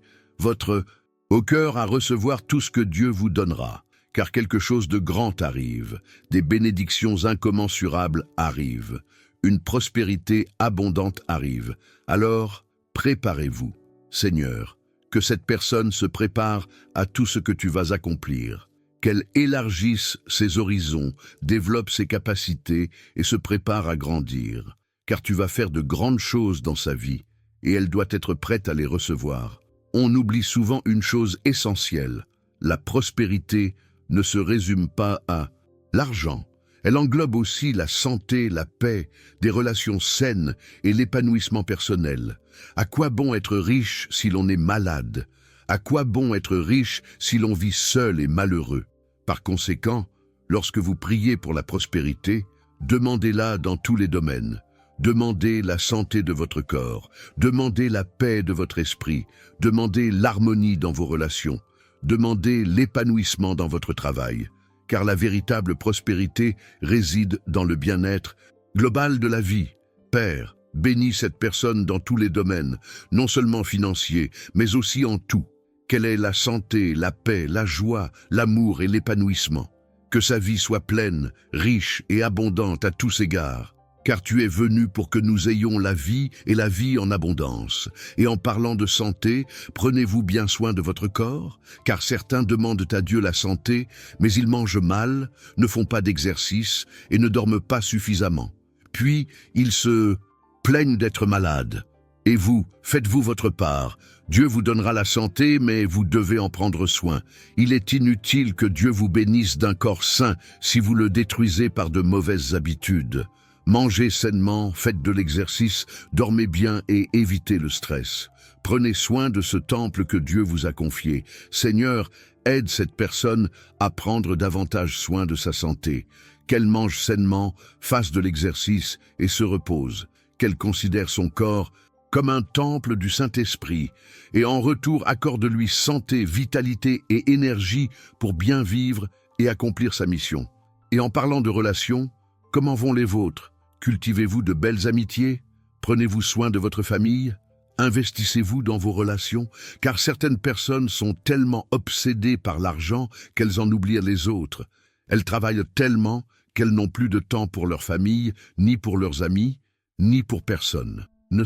au cœur à recevoir tout ce que Dieu vous donnera, car quelque chose de grand arrive, des bénédictions incommensurables arrivent, une prospérité abondante arrive. Alors, préparez-vous. Seigneur, que cette personne se prépare à tout ce que tu vas accomplir, qu'elle élargisse ses horizons, développe ses capacités et se prépare à grandir. Car tu vas faire de grandes choses dans sa vie, et elle doit être prête à les recevoir. On oublie souvent une chose essentielle. La prospérité ne se résume pas à l'argent. Elle englobe aussi la santé, la paix, des relations saines et l'épanouissement personnel. À quoi bon être riche si l'on est malade? À quoi bon être riche si l'on vit seul et malheureux? Par conséquent, lorsque vous priez pour la prospérité, demandez-la dans tous les domaines. Demandez la santé de votre corps, demandez la paix de votre esprit, demandez l'harmonie dans vos relations, demandez l'épanouissement dans votre travail, car la véritable prospérité réside dans le bien-être global de la vie. Père, bénis cette personne dans tous les domaines, non seulement financiers, mais aussi en tout. Quelle est la santé, la paix, la joie, l'amour et l'épanouissement? Que sa vie soit pleine, riche et abondante à tous égards. Car tu es venu pour que nous ayons la vie et la vie en abondance. Et en parlant de santé, prenez-vous bien soin de votre corps, car certains demandent à Dieu la santé, mais ils mangent mal, ne font pas d'exercice et ne dorment pas suffisamment. Puis, ils se plaignent d'être malades. Et vous, faites-vous votre part. Dieu vous donnera la santé, mais vous devez en prendre soin. Il est inutile que Dieu vous bénisse d'un corps sain si vous le détruisez par de mauvaises habitudes. Mangez sainement, faites de l'exercice, dormez bien et évitez le stress. Prenez soin de ce temple que Dieu vous a confié. Seigneur, aide cette personne à prendre davantage soin de sa santé. Qu'elle mange sainement, fasse de l'exercice et se repose. Qu'elle considère son corps comme un temple du Saint-Esprit, et en retour accorde-lui santé, vitalité et énergie pour bien vivre et accomplir sa mission. Et en parlant de relations, comment vont les vôtres? Cultivez-vous de belles amitiés? Prenez-vous soin de votre famille? Investissez-vous dans vos relations? Car certaines personnes sont tellement obsédées par l'argent qu'elles en oublient les autres. Elles travaillent tellement qu'elles n'ont plus de temps pour leur famille, ni pour leurs amis, ni pour personne. Ne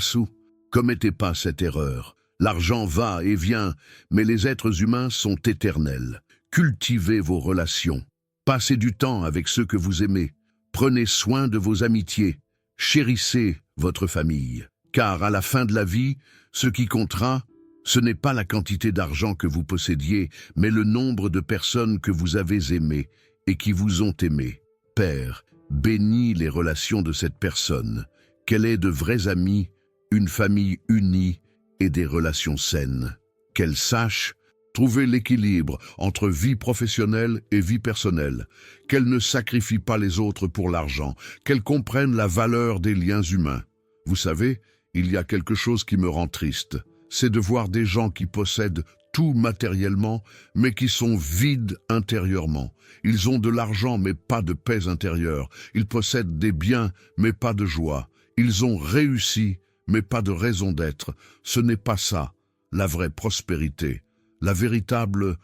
commettez pas cette erreur. L'argent va et vient, mais les êtres humains sont éternels. Cultivez vos relations. Passez du temps avec ceux que vous aimez. Prenez soin de vos amitiés. Chérissez votre famille. Car à la fin de la vie, ce qui comptera, ce n'est pas la quantité d'argent que vous possédiez, mais le nombre de personnes que vous avez aimées et qui vous ont aimé. Père, bénis les relations de cette personne, qu'elle ait de vrais amis, une famille unie et des relations saines. Qu'elle sache trouver l'équilibre entre vie professionnelle et vie personnelle. Qu'elle ne sacrifie pas les autres pour l'argent. Qu'elle comprenne la valeur des liens humains. Vous savez, il y a quelque chose qui me rend triste. C'est de voir des gens qui possèdent tout matériellement, mais qui sont vides intérieurement. Ils ont de l'argent, mais pas de paix intérieure. Ils possèdent des biens, mais pas de joie. Ils ont réussi, mais pas de raison d'être. Ce n'est pas ça, la vraie prospérité. La véritable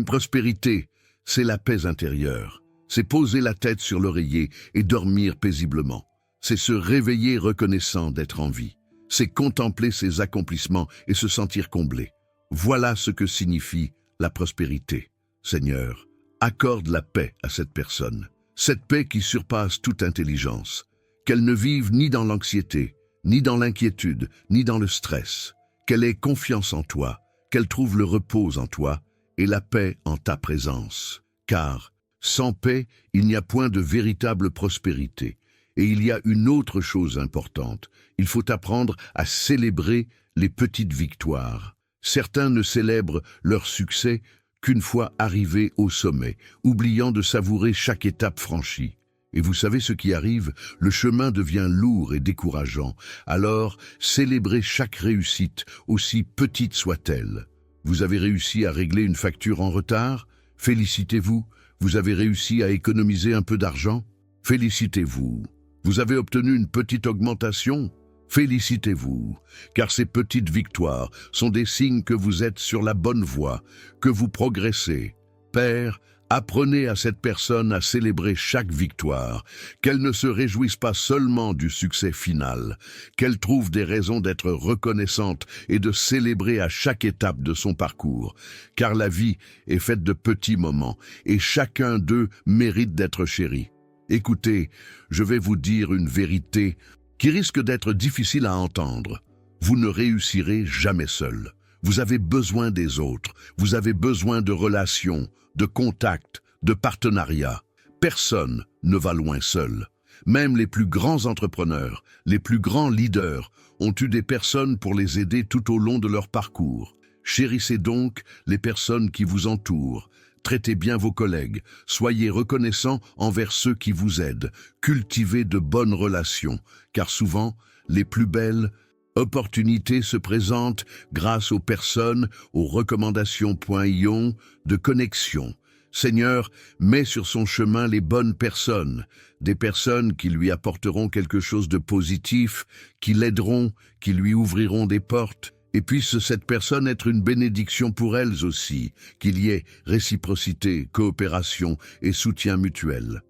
prospérité, c'est la paix intérieure. C'est poser la tête sur l'oreiller et dormir paisiblement. C'est se réveiller reconnaissant d'être en vie. C'est contempler ses accomplissements et se sentir comblé. Voilà ce que signifie la prospérité. Seigneur, accorde la paix à cette personne. Cette paix qui surpasse toute intelligence. Qu'elle ne vive ni dans l'anxiété, ni dans l'inquiétude, ni dans le stress. Qu'elle ait confiance en toi, qu'elle trouve le repos en toi et la paix en ta présence. Car, sans paix, il n'y a point de véritable prospérité. Et il y a une autre chose importante. Il faut apprendre à célébrer les petites victoires. Certains ne célèbrent leur succès qu'une fois arrivés au sommet, oubliant de savourer chaque étape franchie. Et vous savez ce qui arrive? Le chemin devient lourd et décourageant. Alors, célébrez chaque réussite, aussi petite soit-elle. Vous avez réussi à régler une facture en retard? Félicitez-vous. Vous avez réussi à économiser un peu d'argent? Félicitez-vous. Vous avez obtenu une petite augmentation? Félicitez-vous, car ces petites victoires sont des signes que vous êtes sur la bonne voie, que vous progressez. Père, apprenez à cette personne à célébrer chaque victoire, qu'elle ne se réjouisse pas seulement du succès final, qu'elle trouve des raisons d'être reconnaissante et de célébrer à chaque étape de son parcours, car la vie est faite de petits moments et chacun d'eux mérite d'être chéri. Écoutez, je vais vous dire une vérité qui risque d'être difficile à entendre. Vous ne réussirez jamais seul. Vous avez besoin des autres, vous avez besoin de relations, de contacts, de partenariats. Personne ne va loin seul. Même les plus grands entrepreneurs, les plus grands leaders ont eu des personnes pour les aider tout au long de leur parcours. Chérissez donc les personnes qui vous entourent. Traitez bien vos collègues, soyez reconnaissants envers ceux qui vous aident, cultivez de bonnes relations, car souvent, les plus belles opportunités se présentent grâce aux personnes, aux recommandations.ion de connexion. Seigneur, mets sur son chemin les bonnes personnes, des personnes qui lui apporteront quelque chose de positif, qui l'aideront, qui lui ouvriront des portes, et puisse cette personne être une bénédiction pour elles aussi, qu'il y ait réciprocité, coopération et soutien mutuel.